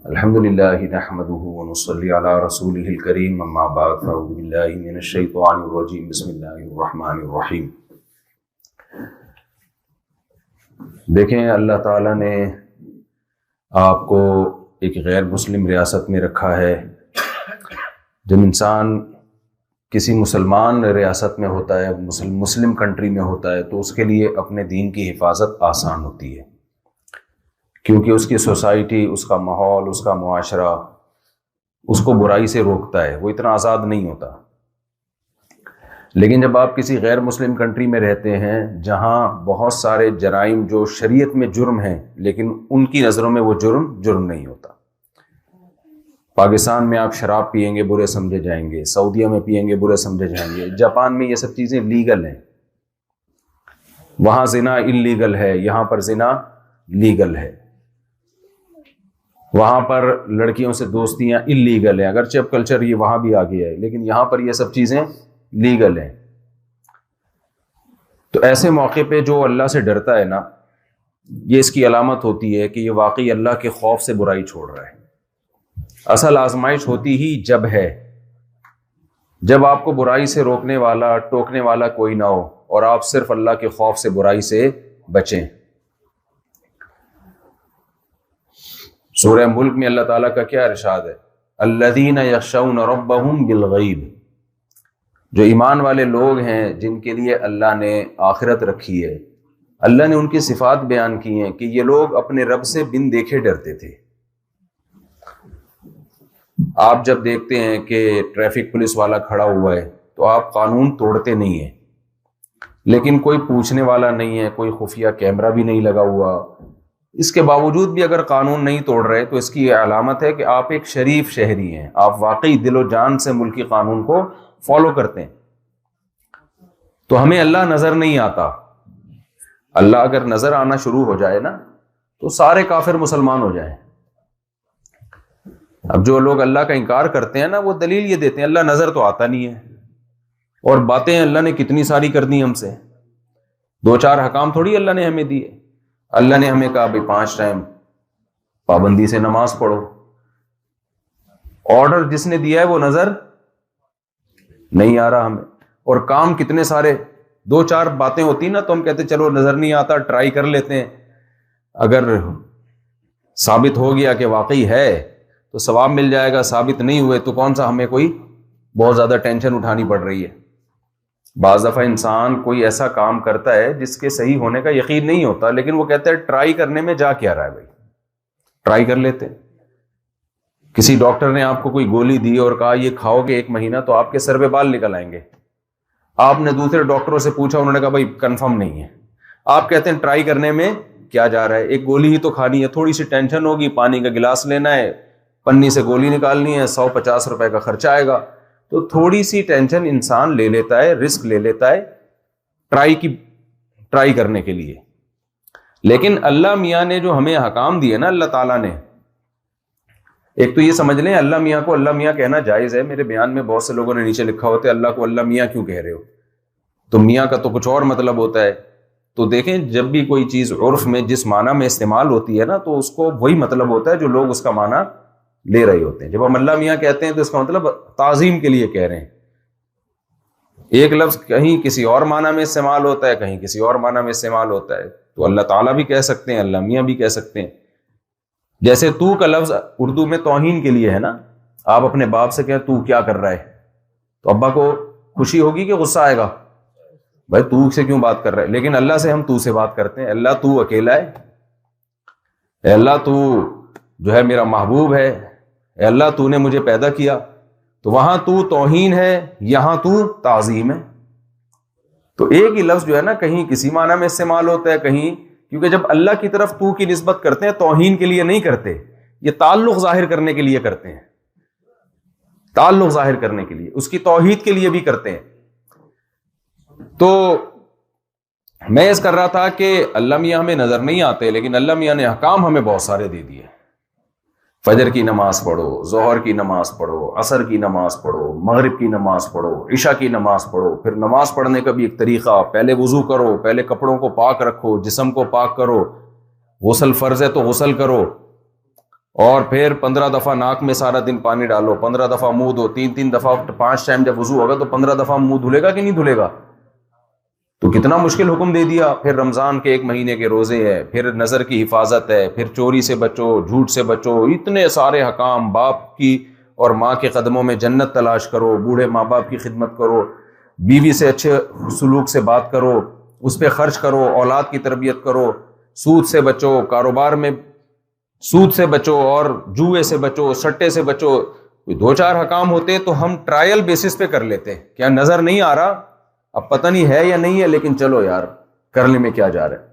الحمدللہ نحمده ونصلی علی رسولہ الکریم اما بعد فاعوذ باللہ من الشیطان الرجیم بسم اللہ الرحمن الرحیم۔ دیکھیں، اللہ تعالیٰ نے آپ کو ایک غیر مسلم ریاست میں رکھا ہے۔ جب انسان کسی مسلمان ریاست میں ہوتا ہے، مسلم کنٹری میں ہوتا ہے، تو اس کے لیے اپنے دین کی حفاظت آسان ہوتی ہے، کیونکہ اس کی سوسائٹی، اس کا ماحول، اس کا معاشرہ اس کو برائی سے روکتا ہے، وہ اتنا آزاد نہیں ہوتا۔ لیکن جب آپ کسی غیر مسلم کنٹری میں رہتے ہیں جہاں بہت سارے جرائم جو شریعت میں جرم ہیں لیکن ان کی نظروں میں وہ جرم نہیں ہوتا۔ پاکستان میں آپ شراب پیئیں گے برے سمجھے جائیں گے، سعودیہ میں پیئیں گے برے سمجھے جائیں گے، جاپان میں یہ سب چیزیں لیگل ہیں، وہاں زنا انلیگل ہے، یہاں پر زنا لیگل ہے، وہاں پر لڑکیوں سے دوستیاں انلیگل ہیں، اگرچہ اب کلچر یہ وہاں بھی آ گیا ہے لیکن یہاں پر یہ سب چیزیں لیگل ہیں۔ تو ایسے موقع پہ جو اللہ سے ڈرتا ہے نا، یہ اس کی علامت ہوتی ہے کہ یہ واقعی اللہ کے خوف سے برائی چھوڑ رہا ہے۔ اصل آزمائش ہوتی ہی جب ہے جب آپ کو برائی سے روکنے والا، ٹوکنے والا کوئی نہ ہو اور آپ صرف اللہ کے خوف سے برائی سے بچیں۔ سورہ ملک میں اللہ تعالیٰ کا کیا ارشاد ہے؟ الذین یخشون ربہم بالغیب، جو ایمان والے لوگ ہیں جن کے لیے اللہ نے آخرت رکھی ہے، اللہ نے ان کی صفات بیان کی ہیں کہ یہ لوگ اپنے رب سے بن دیکھے ڈرتے تھے۔ آپ جب دیکھتے ہیں کہ ٹریفک پولیس والا کھڑا ہوا ہے تو آپ قانون توڑتے نہیں ہیں، لیکن کوئی پوچھنے والا نہیں ہے، کوئی خفیہ کیمرہ بھی نہیں لگا ہوا، اس کے باوجود بھی اگر قانون نہیں توڑ رہے تو اس کی یہ علامت ہے کہ آپ ایک شریف شہری ہیں، آپ واقعی دل و جان سے ملکی قانون کو فالو کرتے ہیں۔ تو ہمیں اللہ نظر نہیں آتا۔ اللہ اگر نظر آنا شروع ہو جائے نا تو سارے کافر مسلمان ہو جائیں۔ اب جو لوگ اللہ کا انکار کرتے ہیں نا، وہ دلیل یہ دیتے ہیں اللہ نظر تو آتا نہیں ہے، اور باتیں اللہ نے کتنی ساری کر دی ہم سے، 2-4 حکام تھوڑی اللہ نے ہمیں دیے۔ اللہ نے ہمیں کہا بھائی 5 ٹائم پابندی سے نماز پڑھو، آرڈر جس نے دیا ہے وہ نظر نہیں آ رہا ہمیں، اور کام کتنے سارے، 2-4 باتیں ہوتی نا تو ہم کہتے چلو نظر نہیں آتا، ٹرائی کر لیتے ہیں، اگر ثابت ہو گیا کہ واقعی ہے تو ثواب مل جائے گا، ثابت نہیں ہوئے تو کون سا ہمیں کوئی بہت زیادہ ٹینشن اٹھانی پڑ رہی ہے۔ بعض دفعہ انسان کوئی ایسا کام کرتا ہے جس کے صحیح ہونے کا یقین نہیں ہوتا، لیکن وہ کہتا ہے ٹرائی کرنے میں جا کیا رہا ہے بھائی، ٹرائی کر لیتے ہیں۔ کسی ڈاکٹر نے آپ کو کوئی گولی دی اور کہا یہ کھاؤ گے 1 مہینہ تو آپ کے سر پہ بال نکل آئیں گے، آپ نے دوسرے ڈاکٹروں سے پوچھا، انہوں نے کہا بھائی کنفرم نہیں ہے، آپ کہتے ہیں ٹرائی کرنے میں کیا جا رہا ہے، ایک گولی ہی تو کھانی ہے، تھوڑی سی ٹینشن ہوگی، پانی کا گلاس لینا ہے، پنی سے گولی نکالنی ہے، 150 روپے کا خرچہ آئے گا، تو تھوڑی سی ٹینشن انسان لے لیتا ہے، رسک لے لیتا ہے ٹرائی کرنے کے لیے۔ لیکن اللہ میاں نے جو ہمیں احکام دیے نا، اللہ تعالیٰ نے، ایک تو یہ سمجھ لیں اللہ میاں کو اللہ میاں کہنا جائز ہے۔ میرے بیان میں بہت سے لوگوں نے نیچے لکھا ہوتا ہے اللہ کو اللہ میاں کیوں کہہ رہے ہو، تو میاں کا تو کچھ اور مطلب ہوتا ہے۔ تو دیکھیں، جب بھی کوئی چیز عرف میں جس معنی میں استعمال ہوتی ہے نا تو اس کو وہی مطلب ہوتا ہے جو لوگ اس کا معنی لے رہے ہوتے ہیں۔ جب ہم اللہ میاں کہتے ہیں تو اس کا مطلب تعظیم کے لیے کہہ رہے ہیں۔ ایک لفظ کہیں کسی اور معنی میں استعمال ہوتا ہے، کہیں کسی اور معنی میں استعمال ہوتا ہے، تو اللہ تعالیٰ بھی کہہ سکتے ہیں، اللہ میاں بھی کہہ سکتے ہیں۔ جیسے تو کا لفظ اردو میں توہین کے لیے ہے نا، آپ اپنے باپ سے کہیں تو کیا کر رہا ہے تو ابا کو خوشی ہوگی کہ غصہ آئے گا، بھائی تو سے کیوں بات کر رہا ہے، لیکن اللہ سے ہم تو سے بات کرتے ہیں، اللہ تو اکیلا ہے، اے اللہ تو جو ہے میرا محبوب ہے، اے اللہ تو نے مجھے پیدا کیا، تو وہاں تو توہین ہے، یہاں تو تعظیم ہے۔ تو ایک ہی لفظ جو ہے نا کہیں کسی معنی میں استعمال ہوتا ہے، کہیں، کیونکہ جب اللہ کی طرف تو کی نسبت کرتے ہیں توہین کے لیے نہیں کرتے، یہ تعلق ظاہر کرنے کے لیے کرتے ہیں، تعلق ظاہر کرنے کے لیے، اس کی توحید کے لیے بھی کرتے ہیں۔ تو میں اس کر رہا تھا کہ اللہ میاں ہمیں نظر نہیں آتے، لیکن اللہ میاں نے احکام ہمیں بہت سارے دے دیے۔ فجر کی نماز پڑھو، ظہر کی نماز پڑھو، عصر کی نماز پڑھو، مغرب کی نماز پڑھو، عشاء کی نماز پڑھو۔ پھر نماز پڑھنے کا بھی ایک طریقہ، پہلے وضو کرو، پہلے کپڑوں کو پاک رکھو، جسم کو پاک کرو، غسل فرض ہے تو غسل کرو، اور پھر 15 دفعہ ناک میں سارا دن پانی ڈالو، 15 دفعہ منہ دھو، 3 دفعہ 5 ٹائم جب وضو ہوگا تو 15 دفعہ منہ دھلے گا کہ نہیں دھلے گا؟ تو کتنا مشکل حکم دے دیا. پھر رمضان کے 1 مہینے کے روزے ہیں، پھر نظر کی حفاظت ہے، پھر چوری سے بچو، جھوٹ سے بچو، اتنے سارے حکام. باپ کی اور ماں کے قدموں میں جنت تلاش کرو، بوڑھے ماں باپ کی خدمت کرو، بیوی سے اچھے سلوک سے بات کرو، اس پہ خرچ کرو، اولاد کی تربیت کرو، سود سے بچو، کاروبار میں سود سے بچو، اور جوئے سے بچو، سٹے سے بچو. 2-4 حکام ہوتے تو ہم ٹرائل بیسس پہ کر لیتے. کیا نظر نہیں آ رہا؟ اب پتہ نہیں ہے یا نہیں ہے، لیکن چلو یار کرنے میں کیا جا رہا ہے.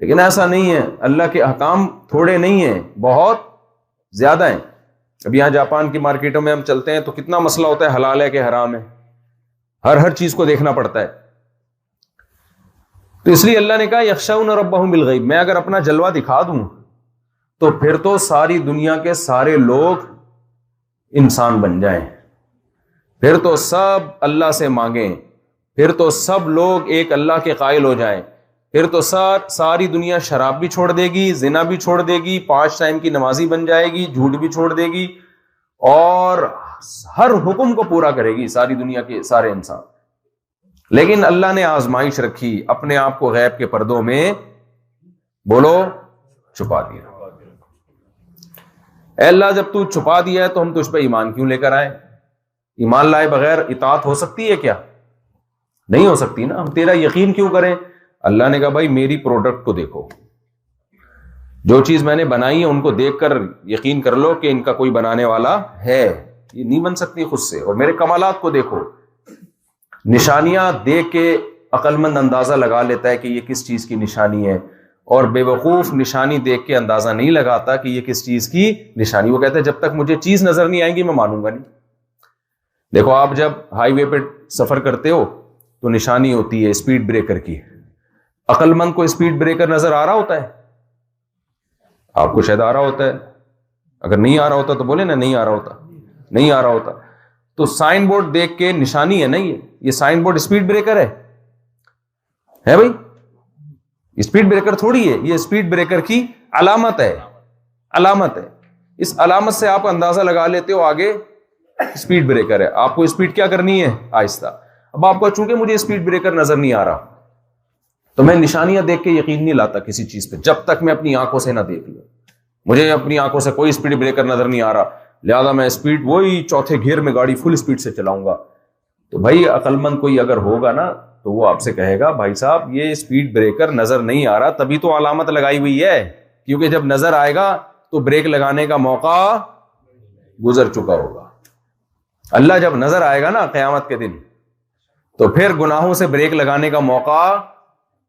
لیکن ایسا نہیں ہے، اللہ کے احکام تھوڑے نہیں ہیں، بہت زیادہ ہیں. اب یہاں جاپان کی مارکیٹوں میں ہم چلتے ہیں تو کتنا مسئلہ ہوتا ہے حلال ہے کہ حرام ہے، ہر چیز کو دیکھنا پڑتا ہے. تو اس لیے اللہ نے کہا یخشون ربہم بالغیب. میں اگر اپنا جلوہ دکھا دوں تو پھر تو ساری دنیا کے سارے لوگ انسان بن جائیں، پھر تو سب اللہ سے مانگیں، پھر تو سب لوگ ایک اللہ کے قائل ہو جائیں، پھر تو ساری دنیا شراب بھی چھوڑ دے گی، زنا بھی چھوڑ دے گی، 5 ٹائم کی نمازی بن جائے گی، جھوٹ بھی چھوڑ دے گی، اور ہر حکم کو پورا کرے گی ساری دنیا کے سارے انسان. لیکن اللہ نے آزمائش رکھی، اپنے آپ کو غیب کے پردوں میں بولو چھپا دیا. اے اللہ جب تو چھپا دیا ہے تو ہم تجھ پہ ایمان کیوں لے کر آئے؟ ایمان لائے بغیر اطاعت ہو سکتی ہے کیا؟ نہیں ہو سکتی نا. ہم تیرا یقین کیوں کریں؟ اللہ نے کہا بھائی میری پروڈکٹ کو دیکھو، جو چیز میں نے بنائی ہے ان کو دیکھ کر یقین کر لو کہ ان کا کوئی بنانے والا ہے، یہ نہیں بن سکتی خود سے. اور میرے کمالات کو دیکھو. نشانیاں دیکھ کے عقل مند اندازہ لگا لیتا ہے کہ یہ کس چیز کی نشانی ہے، اور بے وقوف نشانی دیکھ کے اندازہ نہیں لگاتا کہ یہ کس چیز کی نشانی. وہ کہتا ہے جب تک مجھے چیز نظر نہیں آئے گی میں مانوں گا نہیں. دیکھو آپ جب ہائی وے پہ سفر کرتے ہو تو نشانی ہوتی ہے اسپیڈ بریکر کی. عقل مند کو اسپیڈ بریکر نظر آ رہا ہوتا ہے؟ آپ کو شاید آ رہا ہوتا ہے. اگر نہیں آ رہا ہوتا تو بولے نا نہیں آ رہا ہوتا، نہیں آ رہا ہوتا. تو سائن بورڈ دیکھ کے نشانی ہے نا، یہ سائن بورڈ اسپیڈ بریکر ہے بھائی؟ اسپیڈ بریکر تھوڑی ہے، یہ اسپیڈ بریکر کی علامت ہے، علامت ہے. اس علامت سے آپ اندازہ لگا لیتے ہو آگے اسپیڈ بریکر ہے. آپ کو اسپیڈ کیا کرنی ہے؟ آہستہ. اب آپ کو چونکہ مجھے اسپیڈ بریکر نظر نہیں آ رہا تو میں نشانیاں دیکھ کے یقین نہیں لاتا کسی چیز پہ جب تک میں اپنی آنکھوں سے نہ دیکھ لوں. مجھے اپنی آنکھوں سے کوئی اسپیڈ بریکر نظر نہیں آ رہا، لہذا میں اسپیڈ وہی چوتھے گیئر میں گاڑی فل اسپیڈ سے چلاؤں گا. تو بھائی عقل مند کوئی اگر ہوگا نا تو وہ آپ سے کہے گا بھائی صاحب یہ اسپیڈ بریکر نظر نہیں آ رہا، تبھی تو علامت لگائی ہوئی ہے، کیونکہ جب نظر آئے گا تو بریک لگانے کا موقع گزر چکا ہوگا. اللہ جب نظر آئے گا نا قیامت کے دن تو پھر گناہوں سے بریک لگانے کا موقع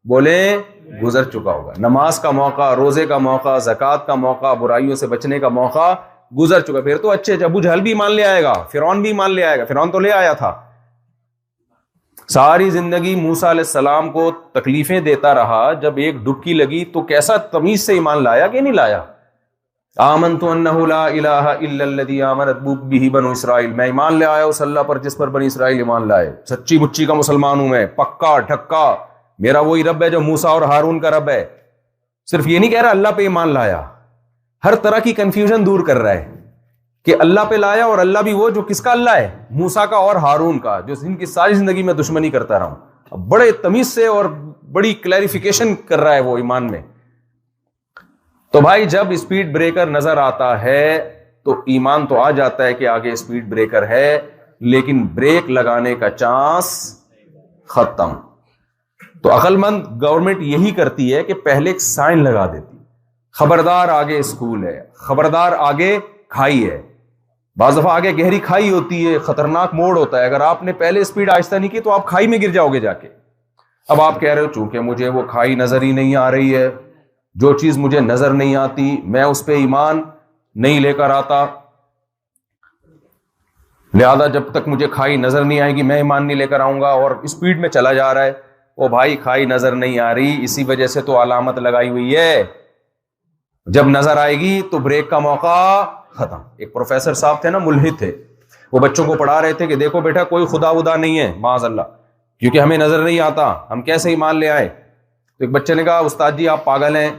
بولے گزر چکا ہوگا. نماز کا موقع، روزے کا موقع، زکوٰۃ کا موقع، برائیوں سے بچنے کا موقع گزر چکا. پھر تو اچھے ابو جہل بھی مان لے آئے گا، فرعون بھی مان لے آئے گا. فرعون تو لے آیا تھا، ساری زندگی موسیٰ علیہ السلام کو تکلیفیں دیتا رہا، جب ایک ڈبکی لگی تو کیسا تمیز سے ایمان لایا کہ نہیں لایا. آمنت انہ لا الہ الا الذی آمنت بہ بنو اسرائیل. میں ایمان لے آیا اس اللہ پر جس پر بنی اسرائیل ایمان لائے. سچی مچی کا مسلمان ہوں میں، پکا ڈھکا. میرا وہی رب ہے جو موسیٰ اور ہارون کا رب ہے. صرف یہ نہیں کہہ رہا اللہ پہ ایمان لایا، ہر طرح کی کنفیوژن دور کر رہا ہے کہ اللہ پہ لایا اور اللہ بھی وہ جو کس کا اللہ ہے؟ موسیٰ کا اور ہارون کا، جو ان کی ساری زندگی میں دشمنی کرتا رہا ہوں. اب بڑے تمیز سے اور بڑی کلیریفیکیشن کر رہا ہے وہ ایمان میں. تو بھائی جب اسپیڈ بریکر نظر آتا ہے تو ایمان تو آ جاتا ہے کہ آگے اسپیڈ بریکر ہے، لیکن بریک لگانے کا چانس ختم. تو عقل مند گورنمنٹ یہی کرتی ہے کہ پہلے ایک سائن لگا دیتی، خبردار آگے اسکول ہے، خبردار آگے کھائی ہے. بعض دفعہ آگے گہری کھائی ہوتی ہے، خطرناک موڑ ہوتا ہے، اگر آپ نے پہلے اسپیڈ آہستہ نہیں کی تو آپ کھائی میں گر جاؤ گے جا کے. اب آپ کہہ رہے ہو چونکہ مجھے وہ کھائی نظر ہی نہیں آ رہی ہے، جو چیز مجھے نظر نہیں آتی میں اس پہ ایمان نہیں لے کر آتا، لہذا جب تک مجھے کھائی نظر نہیں آئے گی میں ایمان نہیں لے کر آؤں گا، اور اسپیڈ میں چلا جا رہا ہے. او بھائی کھائی نظر نہیں آ رہی، اسی وجہ سے تو علامت لگائی ہوئی ہے، جب نظر آئے گی تو بریک کا موقع ختم. ایک پروفیسر صاحب تھے نا، ملحد تھے، وہ بچوں کو پڑھا رہے تھے کہ دیکھو بیٹا کوئی خدا ودا نہیں ہے معاذ اللہ، کیونکہ ہمیں نظر نہیں آتا ہم کیسے ایمان لے آئے. تو ایک بچے نے کہا استاد جی آپ پاگل ہیں،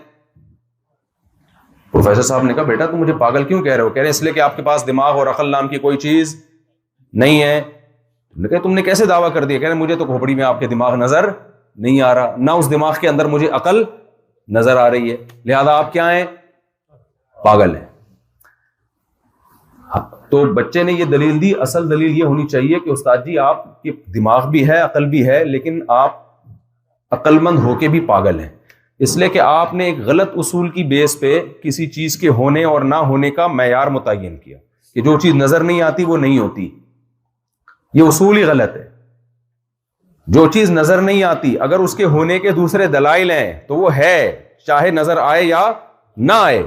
پروفیسر صاحب نے کہا بیٹا تم مجھے پاگل کیوں کہہ رہے ہو؟ کہہ رہے ہیں اس لیے کہ آپ کے پاس دماغ اور عقل نام کی کوئی چیز نہیں ہے. نے کہا تم نے کیسے دعویٰ کر دیا؟ کہہ رہے مجھے تو کھوپڑی میں آپ کے دماغ نظر نہیں آ رہا, نہ اس دماغ کے اندر مجھے عقل نظر آ رہی ہے, لہذا آپ کیا ہیں؟ پاگل ہیں. تو بچے نے یہ دلیل دی. اصل دلیل یہ ہونی چاہیے کہ استاد جی آپ کے دماغ بھی ہے, عقل بھی ہے, لیکن آپ عقل مند ہو کے بھی پاگل ہیں, اس لیے کہ آپ نے ایک غلط اصول کی بیس پہ کسی چیز کے ہونے اور نہ ہونے کا معیار متعین کیا کہ جو چیز نظر نہیں آتی وہ نہیں ہوتی. یہ اصول ہی غلط ہے. جو چیز نظر نہیں آتی اگر اس کے ہونے کے دوسرے دلائل ہیں تو وہ ہے, چاہے نظر آئے یا نہ آئے.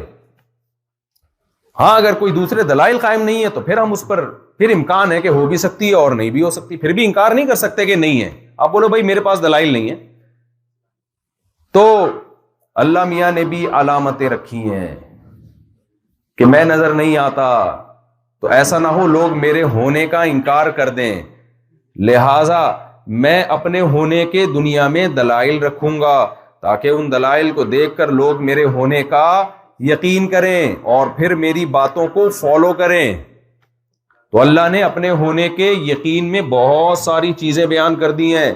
ہاں اگر کوئی دوسرے دلائل قائم نہیں ہے تو پھر ہم اس پر پھر امکان ہے کہ ہو بھی سکتی ہے اور نہیں بھی ہو سکتی, پھر بھی انکار نہیں کر سکتے کہ نہیں ہے. آپ بولو بھائی میرے پاس دلائل نہیں ہے. تو اللہ میاں نے بھی علامتیں رکھی ہیں کہ میں نظر نہیں آتا, تو ایسا نہ ہو لوگ میرے ہونے کا انکار کر دیں, لہذا میں اپنے ہونے کے دنیا میں دلائل رکھوں گا تاکہ ان دلائل کو دیکھ کر لوگ میرے ہونے کا یقین کریں اور پھر میری باتوں کو فالو کریں. تو اللہ نے اپنے ہونے کے یقین میں بہت ساری چیزیں بیان کر دی ہیں.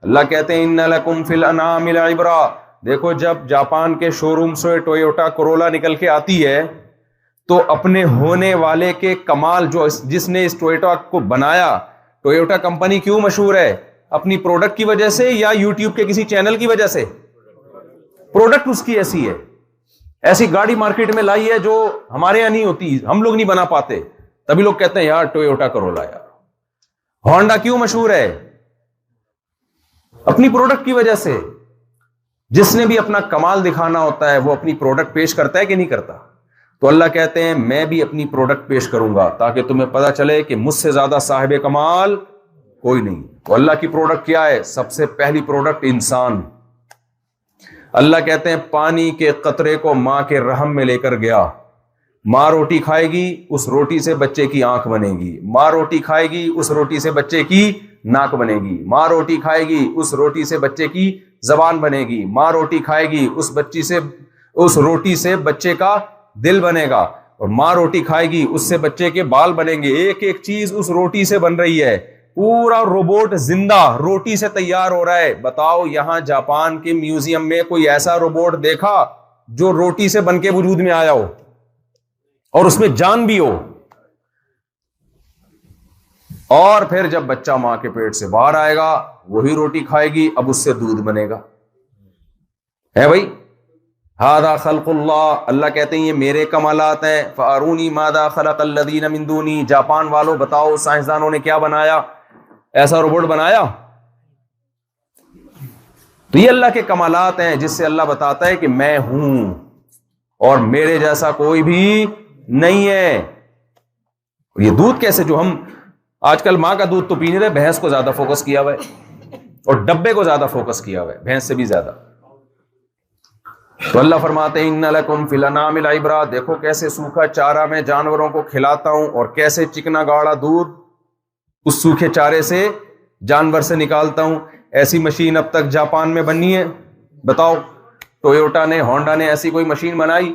اللہ کہتے ہیں ان لکم فی الانعام لعبرہ. دیکھو جب جاپان کے شو روم سے ٹویوٹا کرولا نکل کے آتی ہے تو اپنے ہونے والے کے کمال, جو جس نے اس ٹویوٹا کو بنایا, ٹویوٹا کمپنی کیوں مشہور ہے؟ اپنی پروڈکٹ کی وجہ سے یا یوٹیوب کے کسی چینل کی وجہ سے؟ پروڈکٹ اس کی ایسی ہے, ایسی گاڑی مارکیٹ میں لائی ہے جو ہمارے یہاں نہیں ہوتی, ہم لوگ نہیں بنا پاتے, تبھی لوگ کہتے ہیں یار ٹویوٹا کرولا. یار ہونڈا کیوں مشہور ہے؟ اپنی پروڈکٹ کی وجہ سے. جس نے بھی اپنا کمال دکھانا ہوتا ہے وہ اپنی پروڈکٹ پیش کرتا ہے کہ نہیں کرتا؟ تو اللہ کہتے ہیں میں بھی اپنی پروڈکٹ پیش کروں گا تاکہ تمہیں پتا چلے کہ مجھ سے زیادہ صاحب کمال کوئی نہیں. تو اللہ کی پروڈکٹ کیا ہے؟ سب سے پہلی پروڈکٹ انسان. اللہ کہتے ہیں پانی کے قطرے کو ماں کے رحم میں لے کر گیا, ماں روٹی کھائے گی اس روٹی سے بچے کی آنکھ بنے گی, ماں روٹی کھائے گی اس روٹی سے بچے کی ناک بنے گی, ماں روٹی کھائے گی اس روٹی سے بچے کی زبان بنے گی, ماں روٹی کھائے گی اس روٹی سے بچے کا دل بنے گا, اور ماں روٹی کھائے گی اس سے بچے کے بال بنیں گے. ایک ایک چیز اس روٹی سے بن رہی ہے. پورا روبوٹ زندہ روٹی سے تیار ہو رہا ہے. بتاؤ یہاں جاپان کے میوزیم میں کوئی ایسا روبوٹ دیکھا جو روٹی سے بن کے وجود میں آیا ہو اور اس میں جان بھی ہو؟ اور پھر جب بچہ ماں کے پیٹ سے باہر آئے گا وہی روٹی کھائے گی, اب اس سے دودھ بنے گا. ہے بھائی ھذا خلق اللہ. اللہ کہتے ہیں یہ میرے کمالات ہیں. فارونی ماذا خلق الذین من دونی. جاپان والوں بتاؤ سائنسدانوں نے کیا بنایا؟ ایسا روبوٹ بنایا؟ تو یہ اللہ کے کمالات ہیں جس سے اللہ بتاتا ہے کہ میں ہوں اور میرے جیسا کوئی بھی نہیں ہے. یہ دودھ کیسے, جو ہم آج کل ماں کا دودھ تو پی نہیں رہے, بھینس کو زیادہ فوکس کیا ہوا ہے اور ڈبے کو زیادہ فوکس کیا ہوا ہے, بھینس سے بھی زیادہ. تو اللہ فرماتے ہیں ان لکم فی الانعام لعبرہ. دیکھو کیسے سوکھا چارہ میں جانوروں کو کھلاتا ہوں اور کیسے چکنا گاڑا دودھ اس سوکھے چارے سے جانور سے نکالتا ہوں. ایسی مشین اب تک جاپان میں بنی ہے؟ بتاؤ ٹویوٹا نے, ہونڈا نے ایسی کوئی مشین بنائی؟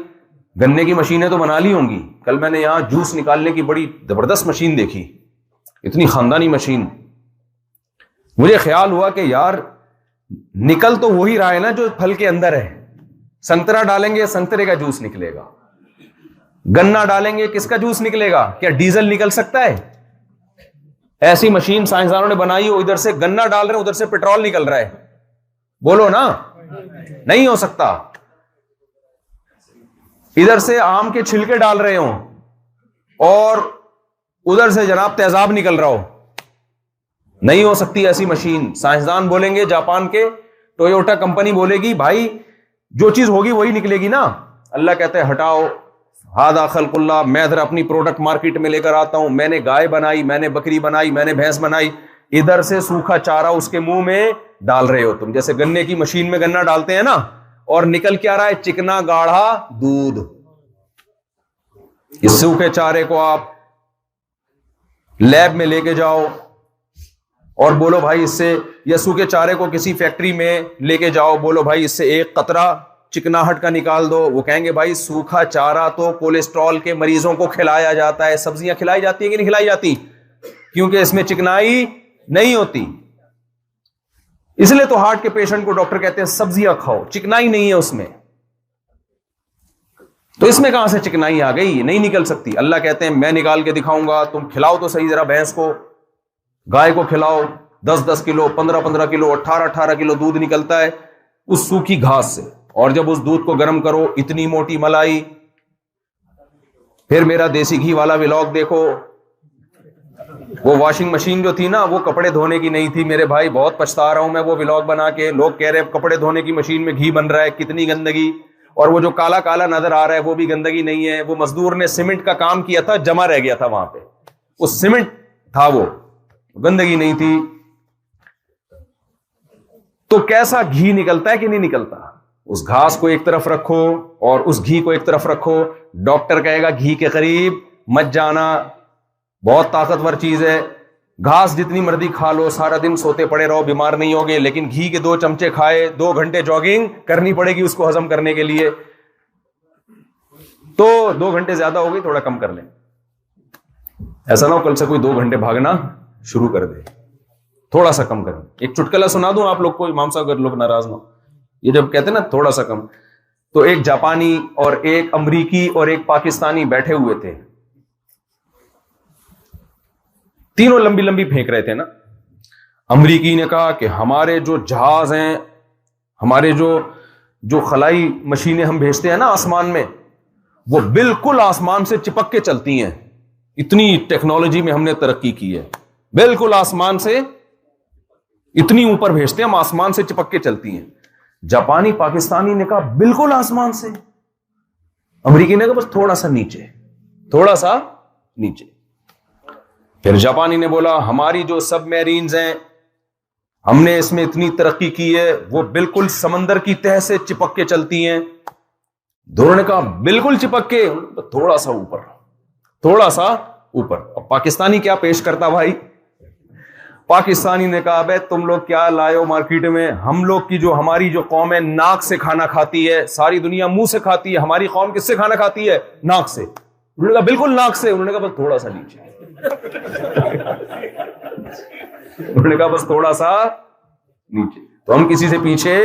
گنے کی مشینیں تو بنا لی ہوں گی. کل میں نے یہاں جوس نکالنے کی بڑی زبردست مشین دیکھی, اتنی خاندانی مشین. مجھے خیال ہوا کہ یار نکل تو وہی رہا ہے نا جو پھل کے اندر ہے. سنترا ڈالیں گے سنترے کا جوس نکلے گا, گنا ڈالیں گے کس کا جوس نکلے گا؟ کیا ڈیزل نکل سکتا ہے؟ ایسی مشین سائنسدانوں نے بنائی ہو, ادھر سے گنا ڈال رہے ہیں ادھر سے پیٹرول نکل رہا ہے. بولو نا, نہیں ہو سکتا. ادھر سے آم کے چھلکے ڈال رہے ہوں اور ادھر سے جناب تیزاب نکل رہا ہو, نہیں ہو سکتی ایسی مشین. سائنسدان بولیں گے جاپان کے, ٹویوٹا کمپنی بولے گی بھائی جو چیز ہوگی وہی نکلے گی نا. اللہ کہتے ہیں ہٹاؤ, ھذا خلق اللہ. میں ادھر اپنی پروڈکٹ مارکیٹ میں لے کر آتا ہوں. میں نے گائے بنائی, میں نے بکری بنائی, میں نے بھینس بنائی. ادھر سے سوکھا چارہ اس کے منہ میں ڈال رہے ہو تم, جیسے گنے کی مشین میں گنا ڈالتے ہیں نا, اور نکل کیا رہا ہے؟ چکنا گاڑھا دودھ. اس سوکھے چارے کو آپ لیب میں لے کے جاؤ اور بولو بھائی اس سے, یا سوکھے چارے کو کسی فیکٹری میں لے کے جاؤ, بولو بھائی اس سے ایک قطرہ چکناہٹ کا نکال دو. وہ کہیں گے بھائی سوکھا چارہ تو کولیسٹرول کے مریضوں کو کھلایا جاتا ہے. سبزیاں کھلائی جاتی ہیں کہ نہیں کھلائی جاتی؟ کیونکہ اس میں چکنائی نہیں ہوتی. اس لیے تو ہارٹ کے پیشنٹ کو ڈاکٹر کہتے ہیں سبزیاں کھاؤ, چکنائی نہیں ہے اس میں. تو اس میں کہاں سے چکنائی آ گئی؟ نہیں نکل سکتی. اللہ کہتے ہیں میں نکال کے دکھاؤں گا, تم کھلاؤ تو صحیح ذرا بھینس کو, گائے کو کھلاؤ. 10-10 کلو 15-15 کلو 18-18 کلو دودھ نکلتا ہے اس سوکھی گھاس سے, اور جب اس دودھ کو گرم کرو اتنی موٹی ملائی. پھر میرا دیسی گھی والا ولاگ دیکھو, وہ واشنگ مشین جو تھی نا وہ کپڑے دھونے کی نہیں تھی میرے بھائی, بہت پچھتا رہا ہوں میں وہ ولاگ بنا کے. لوگ کہہ رہے ہیں کپڑے دھونے کی مشین میں گھی بن رہا ہے, کتنی گندگی. اور وہ جو کالا کالا نظر آ رہا ہے وہ بھی گندگی نہیں ہے, وہ مزدور نے سیمنٹ کا کام کیا تھا, جمع رہ گیا تھا وہاں پہ, وہ سیمنٹ تھا, وہ گندگی نہیں تھی. تو کیسا گھی نکلتا ہے کہ نہیں نکلتا؟ اس گھاس کو ایک طرف رکھو اور اس گھی کو ایک طرف رکھو. ڈاکٹر کہے گا گھی کے قریب مت جانا, بہت طاقتور چیز ہے. گھاس جتنی مرضی کھا لو, سارا دن سوتے پڑے رہو, بیمار نہیں ہوگے. لیکن گھی کے 2 چمچے کھائے, 2 گھنٹے جاگنگ کرنی پڑے گی اس کو ہضم کرنے کے لیے. تو 2 گھنٹے زیادہ ہو گئی, تھوڑا کم کر لیں. ایسا نہ ہو کل سے کوئی 2 گھنٹے بھاگنا شروع کر دے, تھوڑا سا کم کریں. ایک چٹکلا سنا دوں آپ لوگ کو, امام صاحب اگر لوگ ناراض نہ ہو. یہ جب کہتے ہیں نا تھوڑا سا کم, تو ایک جاپانی اور ایک امریکی اور ایک پاکستانی بیٹھے ہوئے تھے, تینوں لمبی لمبی پھینک رہے تھے نا. امریکی نے کہا کہ ہمارے جو جہاز ہیں, ہمارے جو خلائی مشینیں ہم بھیجتے ہیں نا آسمان میں, وہ بالکل آسمان سے چپک کے چلتی ہیں. اتنی ٹیکنالوجی میں ہم نے ترقی کی ہے, بالکل آسمان سے اتنی اوپر بھیجتے ہیں ہم, آسمان سے چپک کے چلتی ہیں. جاپانی پاکستانی نے کہا بالکل آسمان سے. امریکی نے کہا بس تھوڑا سا نیچے, تھوڑا سا نیچے. پھر جاپانی نے بولا ہماری جو سب میرینز ہیں, ہم نے اس میں اتنی ترقی کی ہے, وہ بالکل سمندر کی تہہ سے چپک کے چلتی ہیں. دونوں نے کہا بالکل چپک کے, تھوڑا سا اوپر, تھوڑا سا اوپر. اب پاکستانی کیا پیش کرتا بھائی؟ پاکستانی نے کہا بے تم لوگ کیا لائے ہو مارکیٹ میں, ہم لوگ کی ہماری جو قوم ہے ناک سے کھانا کھاتی ہے, ساری دنیا منہ سے کھاتی ہے, ہماری قوم کس سے کھانا کھاتی ہے؟ ناک سے. انہوں نے کہا بالکل ناک سے. انہوں نے کہا بس تھوڑا سا نیچے. انہوں نے کہا بس تھوڑا سا نیچے. تو ہم کسی سے پیچھے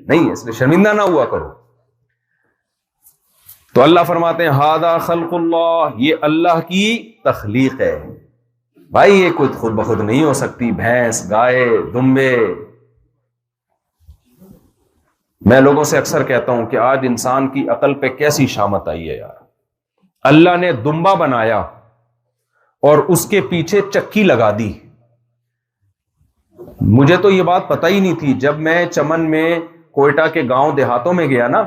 نہیں ہے, اس لیے شرمندہ نہ ہوا کرو. تو اللہ فرماتے ہیں ھذا خلق اللہ, یہ اللہ کی تخلیق ہے. بھائی یہ خود بخود نہیں ہو سکتی, بھینس, گائے, دمبے. میں لوگوں سے اکثر کہتا ہوں کہ آج انسان کی عقل پہ کیسی شامت آئی ہے یار. اللہ نے دمبا بنایا اور اس کے پیچھے چکی لگا دی. مجھے تو یہ بات پتہ ہی نہیں تھی. جب میں چمن میں کوئٹہ کے گاؤں دیہاتوں میں گیا نا,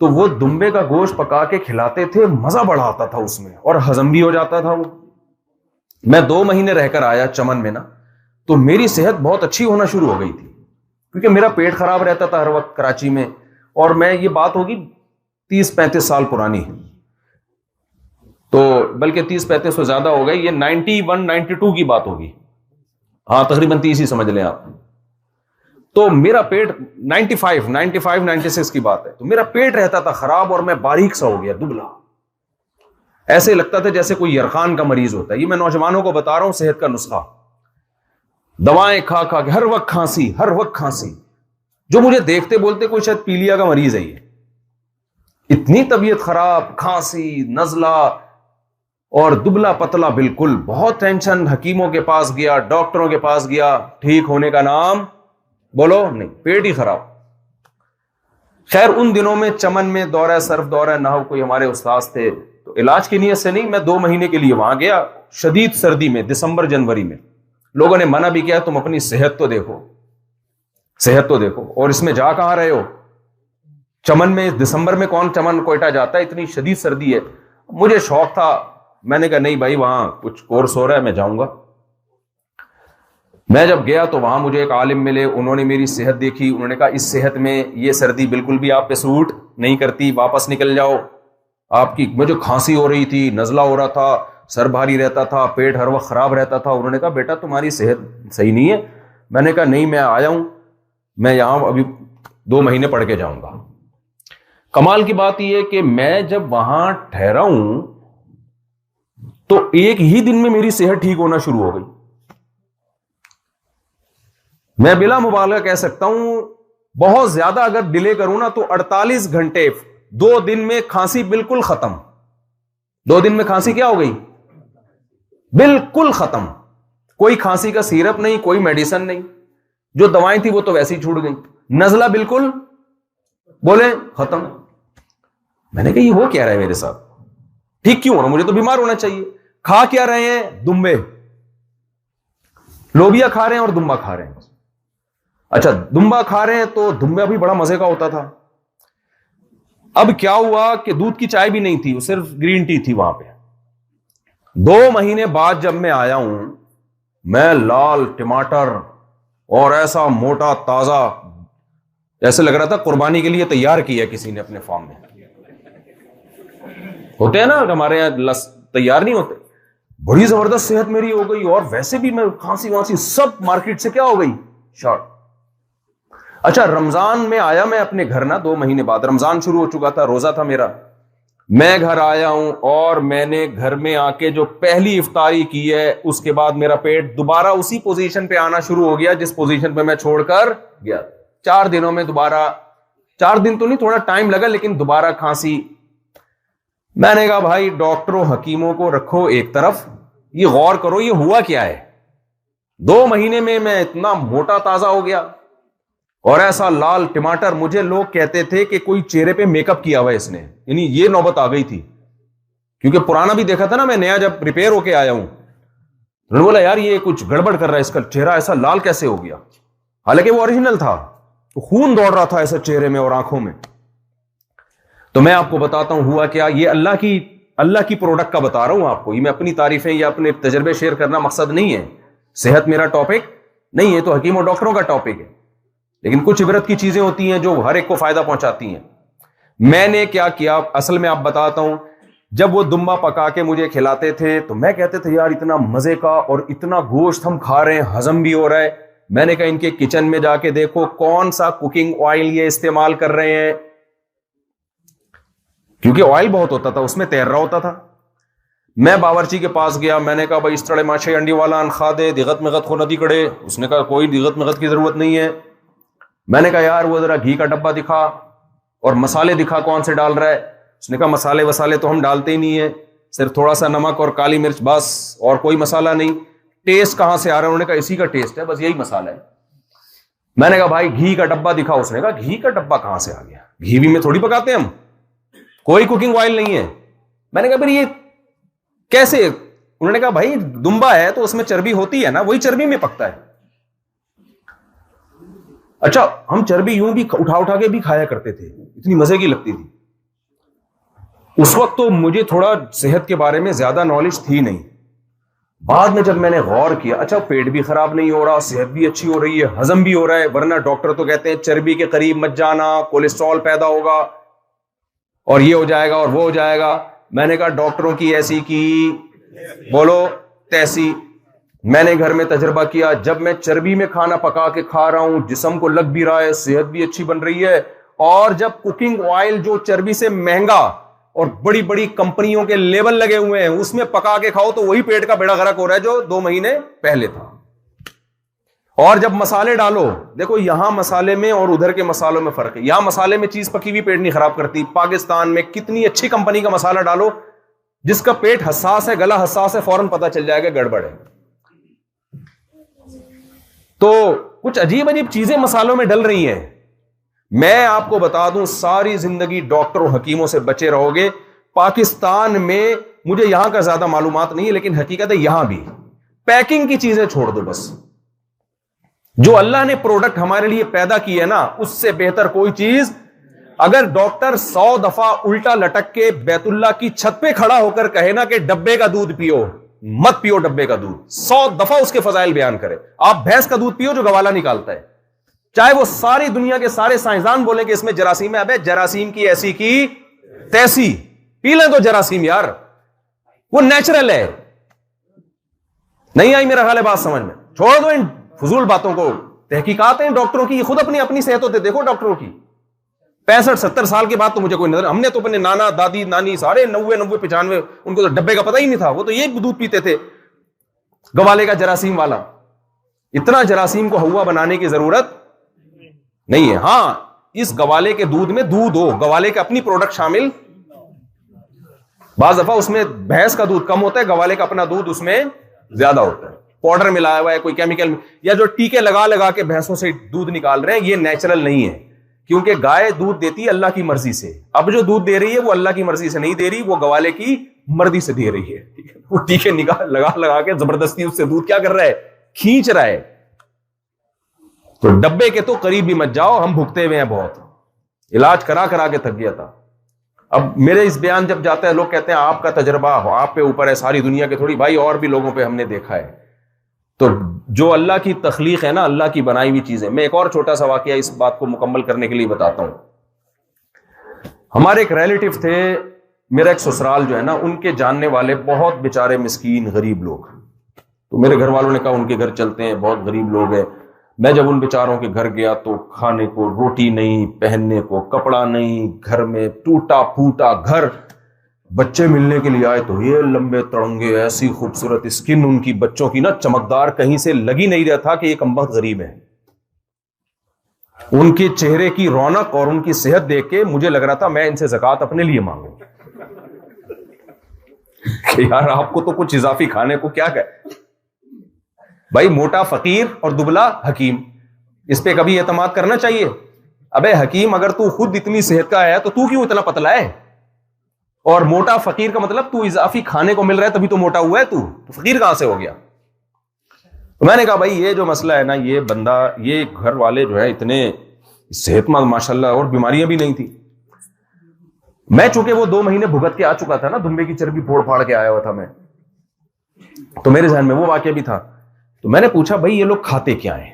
تو وہ دمبے کا گوشت پکا کے کھلاتے تھے, مزہ بڑا آتا تھا اس میں, اور ہضم بھی ہو جاتا تھا وہ. میں 2 مہینے رہ کر آیا چمن میں نا, تو میری صحت بہت اچھی ہونا شروع ہو گئی تھی, کیونکہ میرا پیٹ خراب رہتا تھا ہر وقت کراچی میں. اور میں, یہ بات ہوگی 30-35 سال پرانی, تو بلکہ 30-35 سے زیادہ ہو گئی, یہ 91-92 کی بات ہوگی, ہاں تقریباً 30 ہی سمجھ لیں آپ. تو میرا پیٹ 95-96 کی بات ہے, تو میرا پیٹ رہتا تھا خراب, اور میں باریک سا ہو گیا, دبلا, ایسے لگتا تھا جیسے کوئی یرقان کا مریض ہوتا ہے. یہ میں نوجوانوں کو بتا رہا ہوں صحت کا نسخہ. دوائیں کھا کھا کے ہر وقت کھانسی, ہر وقت کھانسی. جو مجھے دیکھتے بولتے کوئی شاید پیلیا کا مریض ہے یہ. اتنی طبیعت خراب, کھانسی, نزلہ, اور دبلا پتلا بالکل. بہت ٹینشن, حکیموں کے پاس گیا, ڈاکٹروں کے پاس گیا, ٹھیک ہونے کا نام بولو نہیں, پیٹ ہی خراب. خیر ان دنوں میں چمن میں دورہ صرف, دورہ نحو, کوئی ہمارے استاذ تھے, تو علاج کی نیت سے نہیں, میں 2 مہینے کے لیے وہاں گیا. شدید سردی میں, دسمبر جنوری میں. لوگوں نے منع بھی کیا تم اپنی صحت تو دیکھو, صحت تو دیکھو. اور اس میں جا کہاں رہے ہو چمن میں؟ دسمبر میں کون چمن کوئٹہ جاتا ہے, اتنی شدید سردی ہے. مجھے شوق تھا, میں نے کہا نہیں بھائی وہاں کچھ کورس ہو رہا ہے, میں جاؤں گا. میں جب گیا تو وہاں مجھے ایک عالم ملے, انہوں نے میری صحت دیکھی, انہوں نے کہا اس صحت میں یہ سردی بالکل بھی آپ پہ سوٹ نہیں کرتی, واپس نکل جاؤ. آپ کی, مجھے کھانسی ہو رہی تھی, نزلہ ہو رہا تھا, سر بھاری رہتا تھا, پیٹ ہر وقت خراب رہتا تھا. انہوں نے کہا بیٹا تمہاری صحت صحیح نہیں ہے. میں نے کہا نہیں, میں آیا ہوں, میں یہاں ابھی 2 مہینے پڑھ کے جاؤں گا. کمال کی بات یہ ہے کہ میں جب وہاں ٹھہرا ہوں تو ایک ہی دن میں میری صحت ٹھیک ہونا شروع ہو گئی. میں بلا مبالغہ کہہ سکتا ہوں بہت زیادہ اگر ڈیلے کروں نا تو 48 گھنٹے 2 دن میں کھانسی بالکل ختم. 2 دن میں کھانسی کیا ہو گئی؟ بالکل ختم. کوئی کھانسی کا سیرپ نہیں, کوئی میڈیسن نہیں, جو دوائیں تھی وہ تو ویسے ہی چھوٹ گئی. نزلہ بالکل بولے ختم. میں نے کہا یہ ہو کیا رہا ہے میرے ساتھ, ٹھیک کیوں ہو رہا, مجھے تو بیمار ہونا چاہیے. کھا کیا رہے ہیں؟ دمبے, لوبیا کھا رہے ہیں اور دمبا کھا رہے ہیں. اچھا دمبا کھا رہے ہیں تو دمبا بھی بڑا مزے کا ہوتا تھا. اب کیا ہوا کہ دودھ کی چائے بھی نہیں تھی, وہ صرف گرین ٹی تھی وہاں پہ. 2 مہینے بعد جب میں آیا ہوں, میں لال ٹماٹر اور ایسا موٹا تازہ, ایسے لگ رہا تھا قربانی کے لیے تیار کیا کسی نے اپنے فارم میں. ہوتے ہیں نا ہمارے یہاں تیار نہیں ہوتے. بڑی زبردست صحت میری ہو گئی, اور ویسے بھی میں کھانسی وانسی سب مارکیٹ سے کیا ہو گئی, شارٹ. اچھا رمضان میں آیا میں اپنے گھر نا, 2 مہینے بعد رمضان شروع ہو چکا تھا, روزہ تھا میرا. میں گھر آیا ہوں اور میں نے گھر میں آ کے جو پہلی افطاری کی ہے اس کے بعد میرا پیٹ دوبارہ اسی پوزیشن پہ آنا شروع ہو گیا جس پوزیشن پہ میں چھوڑ کر گیا. 4 دنوں میں دوبارہ, 4 دن تو نہیں, تھوڑا ٹائم لگا, لیکن دوبارہ کھانسی. میں نے کہا بھائی ڈاکٹروں حکیموں کو رکھو ایک طرف, یہ غور کرو یہ ہوا کیا ہے. 2 مہینے میں میں اتنا موٹا تازہ ہو گیا اور ایسا لال ٹماٹر. مجھے لوگ کہتے تھے کہ کوئی چہرے پہ میک اپ کیا ہوا ہے اس نے, یعنی یہ نوبت آ گئی تھی, کیونکہ پرانا بھی دیکھا تھا نا میں, نیا جب ریپیئر ہو کے آیا ہوں. انہوں نے بولا یار یہ کچھ گڑبڑ کر رہا ہے, اس کا چہرہ ایسا لال کیسے ہو گیا, حالانکہ وہ اوریجنل تھا, خون دوڑ رہا تھا ایسے چہرے میں اور آنکھوں میں. تو میں آپ کو بتاتا ہوں ہوا کیا. یہ اللہ کی پروڈکٹ کا بتا رہا ہوں آپ کو, یہ میں اپنی تعریفیں یا اپنے تجربے شیئر کرنا مقصد نہیں ہے. صحت میرا ٹاپک نہیں ہے, تو حکیم اور ڈاکٹروں کا ٹاپک ہے, لیکن کچھ عبرت کی چیزیں ہوتی ہیں جو ہر ایک کو فائدہ پہنچاتی ہیں. میں نے کیا کیا اصل میں آپ بتاتا ہوں. جب وہ دمبا پکا کے مجھے کھلاتے تھے تو میں کہتے تھے یار اتنا مزے کا اور اتنا گوشت ہم کھا رہے ہیں, ہضم بھی ہو رہا ہے. میں نے کہا ان کے کچن میں جا کے دیکھو کون سا کوکنگ آئل یہ استعمال کر رہے ہیں, کیونکہ آئل بہت ہوتا تھا, اس میں تیر رہا ہوتا تھا. میں باورچی کے پاس گیا, میں نے کہا بھائی اس طرح ماشے انڈی والا انخا دے دیغت مغت خو ندی کڑے. اس نے کہا کوئی دیغت مغت کی ضرورت نہیں ہے. میں نے کہا یار وہ ذرا گھی کا ڈبہ دکھا اور مسالے دکھا کون سے ڈال رہا ہے. اس نے کہا مسالے وسالے تو ہم ڈالتے ہی نہیں ہیں, صرف تھوڑا سا نمک اور کالی مرچ بس, اور کوئی مسالہ نہیں. ٹیسٹ کہاں سے آ رہا ہے؟ انہوں نے کہا اسی کا ٹیسٹ ہے, بس یہی مسالہ ہے. میں نے کہا بھائی گھی کا ڈبہ دکھا. اس نے کہا گھی کا ڈبہ کہاں سے آ گیا, گھی بھی میں تھوڑی پکاتے ہم, کوئی کوکنگ آئل نہیں ہے. میں نے کہا پھر یہ کیسے؟ انہوں نے کہا بھائی دمبا ہے تو اس میں چربی ہوتی ہے نا, وہی چربی میں پکتا ہے. اچھا ہم چربی یوں بھی اٹھا کے بھی کھایا کرتے تھے, اتنی مزے کی لگتی تھی. اس وقت تو مجھے تھوڑا صحت کے بارے میں زیادہ نالج تھی نہیں. بعد میں جب میں نے غور کیا, اچھا پیٹ بھی خراب نہیں ہو رہا, صحت بھی اچھی ہو رہی ہے, ہضم بھی ہو رہا ہے. ورنہ ڈاکٹر تو کہتے ہیں چربی کے قریب مت جانا, کولیسٹرول پیدا ہوگا اور یہ ہو جائے گا اور وہ ہو جائے گا. میں نے کہا ڈاکٹروں کی ایسی کی بولو تیسی. میں نے گھر میں تجربہ کیا, جب میں چربی میں کھانا پکا کے کھا رہا ہوں, جسم کو لگ بھی رہا ہے, صحت بھی اچھی بن رہی ہے. اور جب کوکنگ آئل جو چربی سے مہنگا اور بڑی بڑی کمپنیوں کے لیبل لگے ہوئے ہیں اس میں پکا کے کھاؤ تو وہی پیٹ کا بیڑا غرق ہو رہا ہے جو 2 مہینے پہلے تھا. اور جب مسالے ڈالو, دیکھو یہاں مسالے میں اور ادھر کے مسالوں میں فرق ہے. یہاں مسالے میں چیز پکی ہوئی پیٹ نہیں خراب کرتی. پاکستان میں کتنی اچھی کمپنی کا مسالہ ڈالو, جس کا پیٹ حساس ہے, گلا حساس ہے, فوراً پتہ چل جائے گا گڑبڑ ہے. تو کچھ عجیب عجیب چیزیں مسالوں میں ڈل رہی ہیں. میں آپ کو بتا دوں ساری زندگی ڈاکٹر و حکیموں سے بچے رہو گے. پاکستان میں مجھے یہاں کا زیادہ معلومات نہیں ہے, لیکن حقیقت ہے یہاں بھی پیکنگ کی چیزیں چھوڑ دو, بس جو اللہ نے پروڈکٹ ہمارے لیے پیدا کی ہے نا, اس سے بہتر کوئی چیز. اگر ڈاکٹر 100 دفعہ الٹا لٹک کے بیت اللہ کی چھت پہ کھڑا ہو کر کہے نا کہ ڈبے کا دودھ پیو, مت پیو ڈبے کا دودھ, 100 دفعہ اس کے فضائل بیان کرے. آپ بھینس کا دودھ پیو جو گوالا نکالتا ہے, چاہے وہ ساری دنیا کے سارے سائنسدان بولیں کہ اس میں جراثیم ہے. ابے جراثیم کی ایسی کی تیسی, پی لیں تو جراثیم یار, وہ نیچرل ہے. نہیں آئی میرا خیال ہے بات سمجھ میں؟ چھوڑ دو ان فضول باتوں کو. تحقیقات ہیں ڈاکٹروں کی, خود اپنی صحتوں سے دیکھو ڈاکٹروں کی. 65-70 سال کے بعد تو مجھے کوئی نظر, ہم نے تو اپنے نانا دادی نانی سارے 90-95 ان کو تو ڈبے کا پتہ ہی نہیں تھا, وہ تو یہ دودھ پیتے تھے گوالے کا جراثیم والا. اتنا جراثیم کو ہوا بنانے کی ضرورت نہیں ہے. ہاں اس گوالے کے دودھ میں دودھ ہو, گوالے کے اپنی پروڈکٹ شامل, بعض دفعہ اس میں بھینس کا دودھ کم ہوتا ہے, گوالے کا اپنا دودھ اس میں زیادہ ہوتا ہے, پاؤڈر ملایا ہوا ہے کوئی کیمیکل, یا جو ٹیکے لگا لگا کے بھینسوں سے دودھ نکال رہے ہیں, یہ نیچرل نہیں ہے. کیونکہ گائے دودھ دیتی ہے اللہ کی مرضی سے, اب جو دودھ دے رہی ہے وہ اللہ کی مرضی سے نہیں دے رہی, وہ گوالے کی مرضی سے دے رہی ہے. وہ ٹیکے لگا لگا کے زبردستی اس سے دودھ کیا کر رہا ہے, کھینچ رہا ہے. تو ڈبے کے تو قریب بھی مت جاؤ, ہم بھگتے ہوئے ہیں بہت, علاج کرا کرا کے تھک گیا تھا. اب میرے اس بیان جب جاتا ہے لوگ کہتے ہیں آپ کا تجربہ آپ پہ اوپر ہے, ساری دنیا کے تھوڑی, بھائی اور بھی لوگوں پہ ہم نے دیکھا ہے. تو جو اللہ کی تخلیق ہے نا, اللہ کی بنائی ہوئی چیزیں. میں ایک اور چھوٹا سا واقعہ اس بات کو مکمل کرنے کے لیے بتاتا ہوں. ہمارے ایک ریلیٹیو تھے, میرا ایک سسرال جو ہے نا, ان کے جاننے والے بہت بیچارے مسکین غریب لوگ. تو میرے گھر والوں نے کہا ان کے گھر چلتے ہیں, بہت غریب لوگ ہیں. میں جب ان بیچاروں کے گھر گیا تو کھانے کو روٹی نہیں, پہننے کو کپڑا نہیں, گھر میں ٹوٹا پھوٹا گھر. بچے ملنے کے لیے آئے تو یہ لمبے تڑنگے, ایسی خوبصورت اسکن ان کی بچوں کی نا چمکدار, کہیں سے لگی نہیں رہا تھا کہ یہ کمبخت غریب ہے. ان کے چہرے کی رونق اور ان کی صحت دیکھ کے مجھے لگ رہا تھا میں ان سے زکوٰۃ اپنے لیے مانگوں کہ یار آپ کو تو کچھ اضافی کھانے کو کیا کہ بھائی, موٹا فقیر اور دبلا حکیم, اس پہ کبھی اعتماد کرنا چاہیے. ابے حکیم اگر تو خود اتنی صحت کا ہے تو کیوں اتنا پتلا ہے, اور موٹا فقیر کا مطلب تو اضافی کھانے کو مل رہا ہے تبھی تو موٹا ہوا ہے, تو فقیر کہاں سے ہو گیا. تو میں نے کہا بھائی یہ جو مسئلہ ہے نا, یہ بندہ, یہ گھر والے جو ہے اتنے صحت مند ماشاءاللہ, اور بیماریاں بھی نہیں تھی. میں چونکہ وہ 2 مہینے بھگت کے آ چکا تھا نا, دمبے کی چربی پھوڑ پھاڑ کے آیا ہوا تھا میں, تو میرے ذہن میں وہ واقعہ بھی تھا. تو میں نے پوچھا بھائی یہ لوگ کھاتے کیا ہیں؟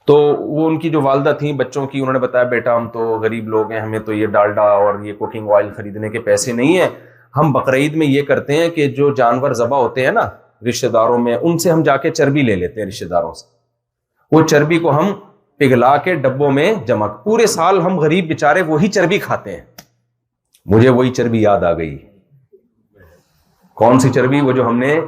تو وہ ان کی جو والدہ تھیں بچوں کی, انہوں نے بتایا بیٹا ہم تو غریب لوگ ہیں, ہمیں تو یہ ڈالڈا اور یہ کوکنگ آئل خریدنے کے پیسے نہیں ہیں. ہم بقرعید میں یہ کرتے ہیں کہ جو جانور ذبح ہوتے ہیں نا رشتہ داروں میں, ان سے ہم جا کے چربی لے لیتے ہیں رشتہ داروں سے. وہ چربی کو ہم پگھلا کے ڈبوں میں جمع, پورے سال ہم غریب بیچارے وہی چربی کھاتے ہیں. مجھے وہی چربی یاد آ گئی. کون سی چربی؟ وہ جو ہم نے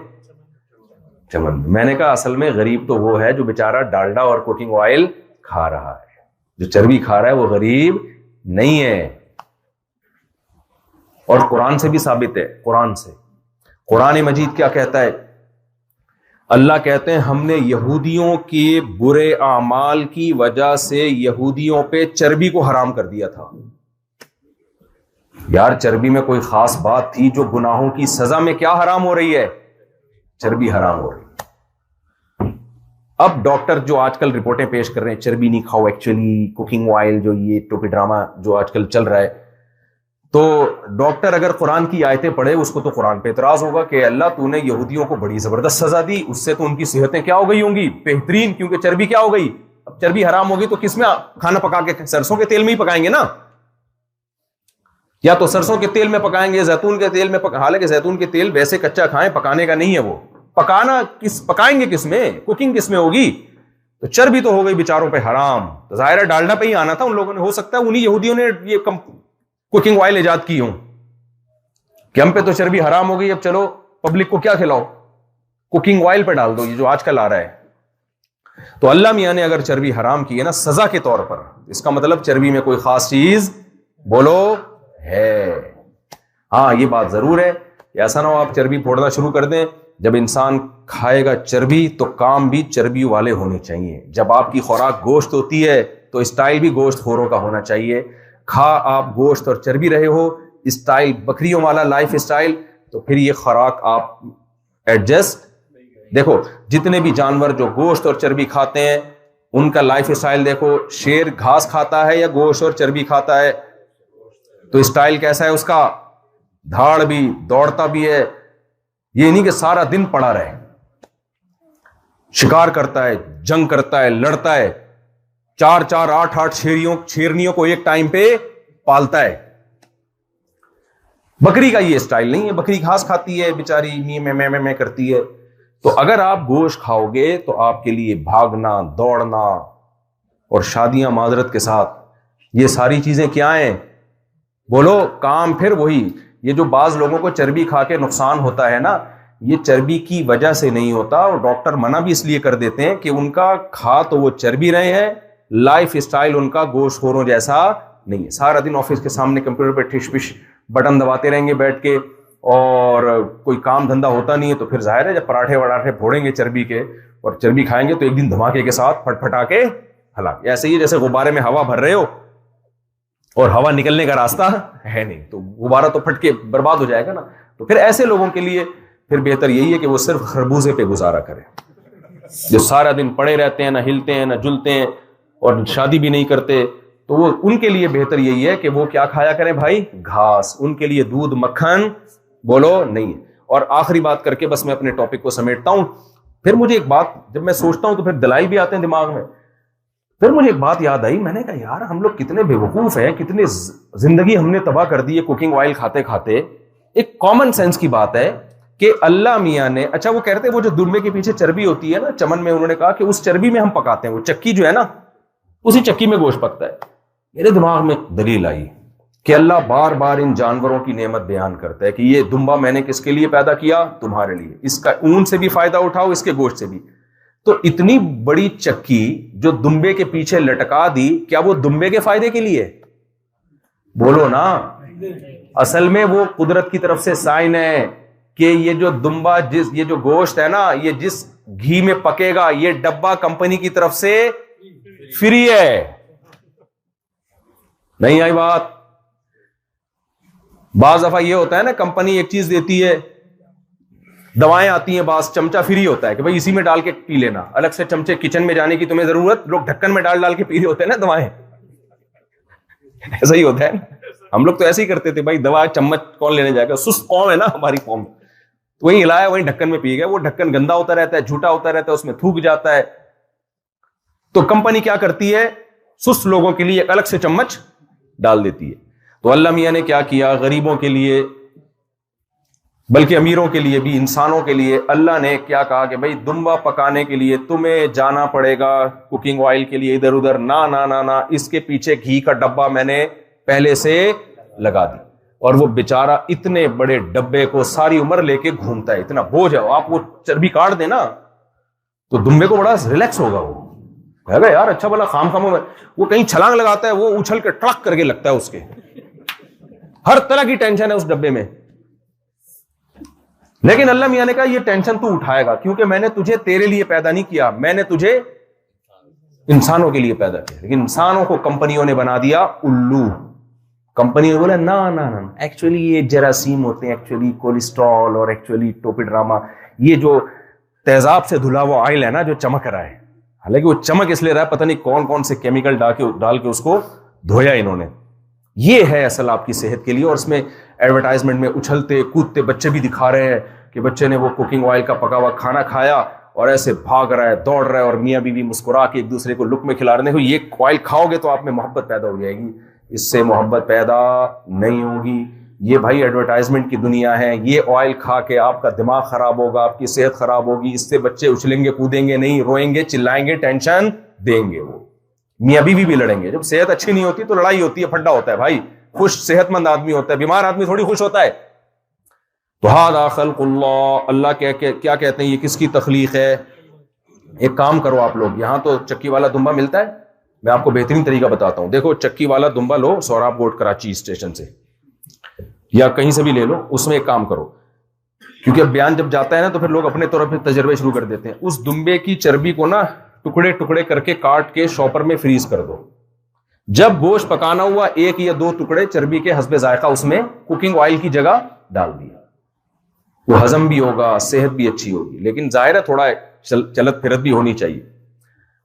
چمن. میں نے کہا اصل میں غریب تو وہ ہے جو بیچارہ ڈالڈا اور کوکنگ آئل کھا رہا ہے, جو چربی کھا رہا ہے وہ غریب نہیں ہے. اور قرآن سے بھی ثابت ہے, قرآن سے, قرآن مجید کیا کہتا ہے؟ اللہ کہتے ہیں ہم نے یہودیوں کے برے اعمال کی وجہ سے یہودیوں پہ چربی کو حرام کر دیا تھا. یار چربی میں کوئی خاص بات تھی جو گناہوں کی سزا میں کیا حرام ہو رہی ہے؟ چربی حرام ہو رہی ہے. اب ڈاکٹر جو آج کل رپورٹیں پیش کر رہے ہیں چربی نہیں کھاؤ, ایکچولی کوکنگ آئل جو یہ ٹوپی ڈرامہ جو آج کل چل رہا ہے, تو ڈاکٹر اگر قرآن کی آیتیں پڑھے اس کو تو قرآن پہ اعتراض ہوگا کہ اللہ تو نے یہودیوں کو بڑی زبردست سزا دی, اس سے تو ان کی صحتیں کیا ہو گئی ہوں گی بہترین, کیونکہ چربی کیا ہو گئی, اب چربی حرام ہوگی تو کس میں کھانا پکا کے, سرسوں کے تیل میں ہی پکائیں گے نا, یا تو سرسوں کے تیل میں پکائیں گے, زیتون کے تیل میں حالانکہ زیتون کے تیل ویسے کچا کھائیں, پکانے کا نہیں ہے وہ, پکانا پکائیں گے کس میں, کوکنگ کس میں ہوگی. تو چربی تو ہو گئی بیچاروں پہ حرام. تو ظاہر ہے ڈالڈا پہ ہی آنا تھا ان لوگوں نے, ہو سکتا ہے انہی یہودیوں نے یہ کوکنگ آئل ایجاد کی ہوں کہ ہم پہ تو چربی حرام ہو گئی, اب چلو پبلک کو کیا کھلاؤ, کوکنگ آئل پہ ڈال دو, یہ جو آج کل آ رہا ہے. تو اللہ میاں نے اگر چربی حرام کی ہے نا سزا کے طور پر, اس کا مطلب چربی میں کوئی خاص چیز بولو ہے. ہاں یہ بات ضرور ہے, ایسا نہ ہو آپ چربی پھوڑنا شروع کر دیں. جب انسان کھائے گا چربی تو کام بھی چربی والے ہونے چاہیے. جب آپ کی خوراک گوشت ہوتی ہے تو اسٹائل بھی گوشت خوروں کا ہونا چاہیے. کھا آپ گوشت اور چربی رہے ہو, اسٹائل بکریوں والا لائف اسٹائل, تو پھر یہ خوراک آپ ایڈجسٹ. دیکھو جتنے بھی جانور جو گوشت اور چربی کھاتے ہیں ان کا لائف اسٹائل دیکھو, شیر گھاس کھاتا ہے یا گوشت اور چربی کھاتا ہے, تو اسٹائل کیسا ہے اس کا, دھاڑ بھی, دوڑتا بھی ہے, یہ نہیں کہ سارا دن پڑا رہے, شکار کرتا ہے, جنگ کرتا ہے, لڑتا ہے, 4-4 8-8 شیرنیوں کو ایک ٹائم پہ پالتا ہے. بکری کا یہ اسٹائل نہیں ہے, بکری گھاس کھاتی ہے بیچاری, میں کرتی ہے. تو اگر آپ گوشت کھاؤ گے تو آپ کے لیے بھاگنا, دوڑنا اور شادیاں معذرت کے ساتھ یہ ساری چیزیں کیا ہیں؟ بولو کام پھر وہی. یہ جو بعض لوگوں کو چربی کھا کے نقصان ہوتا ہے نا, یہ چربی کی وجہ سے نہیں ہوتا, اور ڈاکٹر منع بھی اس لیے کر دیتے ہیں کہ ان کا کھا تو وہ چربی رہے ہیں, لائف اسٹائل ان کا گوشت خوروں جیسا نہیں ہے. سارا دن آفس کے سامنے کمپیوٹر پہ ٹھش پش بٹن دباتے رہیں گے بیٹھ کے, اور کوئی کام دھندا ہوتا نہیں ہے. تو پھر ظاہر ہے جب پراٹھے وراٹھے پھوڑیں گے چربی کے اور چربی کھائیں گے تو ایک دن دھماکے کے ساتھ پھٹ پھٹا کے ہلاک. ایسے ہی جیسے غبارے میں ہوا بھر رہے ہو اور ہوا نکلنے کا راستہ ہے نہیں, تو غبارہ تو پھٹ کے برباد ہو جائے گا نا. تو پھر ایسے لوگوں کے لیے پھر بہتر یہی ہے کہ وہ صرف خربوزے پہ گزارا کریں, جو سارا دن پڑے رہتے ہیں, نہ ہلتے ہیں نہ جلتے ہیں اور شادی بھی نہیں کرتے. تو وہ ان کے لیے بہتر یہی ہے کہ وہ کیا کھایا کریں بھائی؟ گھاس. ان کے لیے دودھ مکھن بولو نہیں ہے. اور آخری بات کر کے بس میں اپنے ٹاپک کو سمیٹتا ہوں. پھر مجھے ایک بات جب میں سوچتا ہوں تو پھر دلائل بھی آتے ہیں دماغ میں. پھر مجھے ایک بات یاد آئی, میں نے کہا یار ہم لوگ کتنے بے وقوف ہیں, کتنے زندگی ہم نے تباہ کر دی ہے کوکنگ آئل کھاتے کھاتے. ایک کامن سینس کی بات ہے کہ اللہ میاں نے, اچھا وہ کہتے ہیں وہ جو دمبے کے پیچھے چربی ہوتی ہے نا چمن میں, انہوں نے کہا کہ اس چربی میں ہم پکاتے ہیں, وہ چکی جو ہے نا اسی چکی میں گوشت پکتا ہے. میرے دماغ میں دلیل آئی کہ اللہ بار بار ان جانوروں کی نعمت بیان کرتا ہے کہ یہ دمبا میں نے کس کے لیے پیدا کیا؟ تمہارے لیے. اس کا اون سے بھی فائدہ اٹھاؤ, اس کے گوشت سے بھی. تو اتنی بڑی چکی جو دمبے کے پیچھے لٹکا دی, کیا وہ دمبے کے فائدے کے لیے؟ بولو نا. اصل میں وہ قدرت کی طرف سے سائن ہے کہ یہ جو دمبا یہ جو گوشت ہے نا, یہ جس گھی میں پکے گا, یہ ڈبہ کمپنی کی طرف سے فری ہے. نہیں آئی بات؟ بعض دفعہ یہ ہوتا ہے نا, کمپنی ایک چیز دیتی ہے, دوائیں آتی ہیں, بعض چمچہ فری ہوتا ہے کہ بھائی اسی میں ڈال کے پی لینا, الگ سے چمچے کچن میں جانے کی تمہیں ضرورت, لوگ ڈھکن میں ڈال کے پی رہے ہوتے ہیں نا دوائیں. ایسا ہی ہوتا ہے نا, ہم لوگ تو ایسے ہی کرتے تھے بھائی, دوا چمچ کون لینے جائے گا, سست قوم ہے نا ہماری قوم, تو وہیں ہلایا وہیں ڈھکن میں پی گیا. وہ ڈھکن گندا ہوتا رہتا ہے, جھوٹا ہوتا رہتا ہے, اس میں تھوک جاتا ہے. تو کمپنی کیا کرتی ہے, سست لوگوں کے لیے ایک الگ سے چمچ ڈال دیتی ہے. تو اللہ میاں نے کیا کیا, غریبوں کے لیے بلکہ امیروں کے لیے بھی, انسانوں کے لیے اللہ نے کیا کہا کہ بھائی دمبا پکانے کے لیے تمہیں جانا پڑے گا کوکنگ آئل کے لیے ادھر ادھر, نہ اس کے پیچھے گھی کا ڈبہ میں نے پہلے سے لگا دی. اور وہ بیچارہ اتنے بڑے ڈبے کو ساری عمر لے کے گھومتا ہے, اتنا بوجھ ہے. آپ وہ چربی کاٹ دیں نا تو دمبے کو بڑا ریلیکس ہوگا, وہ کہے گا یار اچھا بلا خام خام. وہ کہیں چھلانگ لگاتا ہے, وہ اچھل کے ٹرک کر کے لگتا ہے, اس کے ہر طرح کی ٹینشن ہے اس ڈبے میں. لیکن اللہ میاں نے کہا یہ ٹینشن تو اٹھائے گا, کیونکہ میں نے تجھے تیرے لیے پیدا نہیں کیا, میں نے تجھے انسانوں کے لیے پیدا کیا. لیکن انسانوں کو کمپنیوں نے بنا دیا الو. کمپنی نے بولا نا ایکچولی یہ جراثیم ہوتے ہیں, ایکچولی کولیسٹرول اور ایکچولی ٹوپیڈراما, یہ جو تیزاب سے دھلا وہ آئل ہے نا جو چمک رہا ہے, حالانکہ وہ چمک اس لیے رہا ہے پتہ نہیں کون کون سے کیمیکل ڈال کے اس کو دھویا انہوں نے. یہ ہے اصل آپ کی صحت کے لیے. اور اس میں ایڈورٹائزمنٹ میں اچھلتے کودتے بچے بھی دکھا رہے ہیں کہ بچے نے وہ کوکنگ آئل کا پکا ہوا کھانا کھایا اور ایسے بھاگ رہا ہے, دوڑ رہا ہے, اور میاں بیوی مسکرا کے ایک دوسرے کو لک میں کھلا رہے ہیں یہ آئل کھاؤ گے تو آپ میں محبت پیدا ہو جائے گی. اس سے محبت پیدا نہیں ہوگی. یہ بھائی ایڈورٹائزمنٹ کی دنیا ہے. یہ آئل کھا کے آپ کا دماغ خراب ہوگا, آپ کی صحت خراب ہوگی. اس سے بچے اچھلیں گے, کودیں گے نہیں, روئیں گے, چلائیں گے, ٹینشن دیں گے. وہ میاں بیوی بھی لڑیں گے. جب صحت اچھی نہیں ہوتی تو لڑائی ہوتی ہے, پھڈا ہوتا ہے بھائی. خوش صحت مند آدمی ہوتا ہے, بیمار آدمی تھوڑی خوش ہوتا ہے. تو ھذا خلق اللہ, اللہ کیا کہتے ہیں, یہ کس کی تخلیق ہے. ایک کام کرو آپ لوگ, یہاں تو چکی والا دمبا ملتا ہے, میں آپ کو بہترین طریقہ بتاتا ہوں. دیکھو چکی والا دمبا لو, سوراب گوٹ کراچی اسٹیشن سے یا کہیں سے بھی لے لو. اس میں ایک کام کرو, کیونکہ اب بیان جب جاتا ہے نا تو پھر لوگ اپنے طور پہ تجربے شروع کر دیتے ہیں. اس دمبے کی چربی کو نا ٹکڑے ٹکڑے کر کے کاٹ کے شاپر میں فریز کر دو. جب گوشت پکانا ہوا, 1 یا 2 ٹکڑے چربی کے حسب ذائقہ اس میں کوکنگ آئل کی جگہ ڈال دیا. وہ ہضم بھی ہوگا, صحت بھی اچھی ہوگی. لیکن ظاہر ہے تھوڑا چلت پھرت بھی ہونی چاہیے.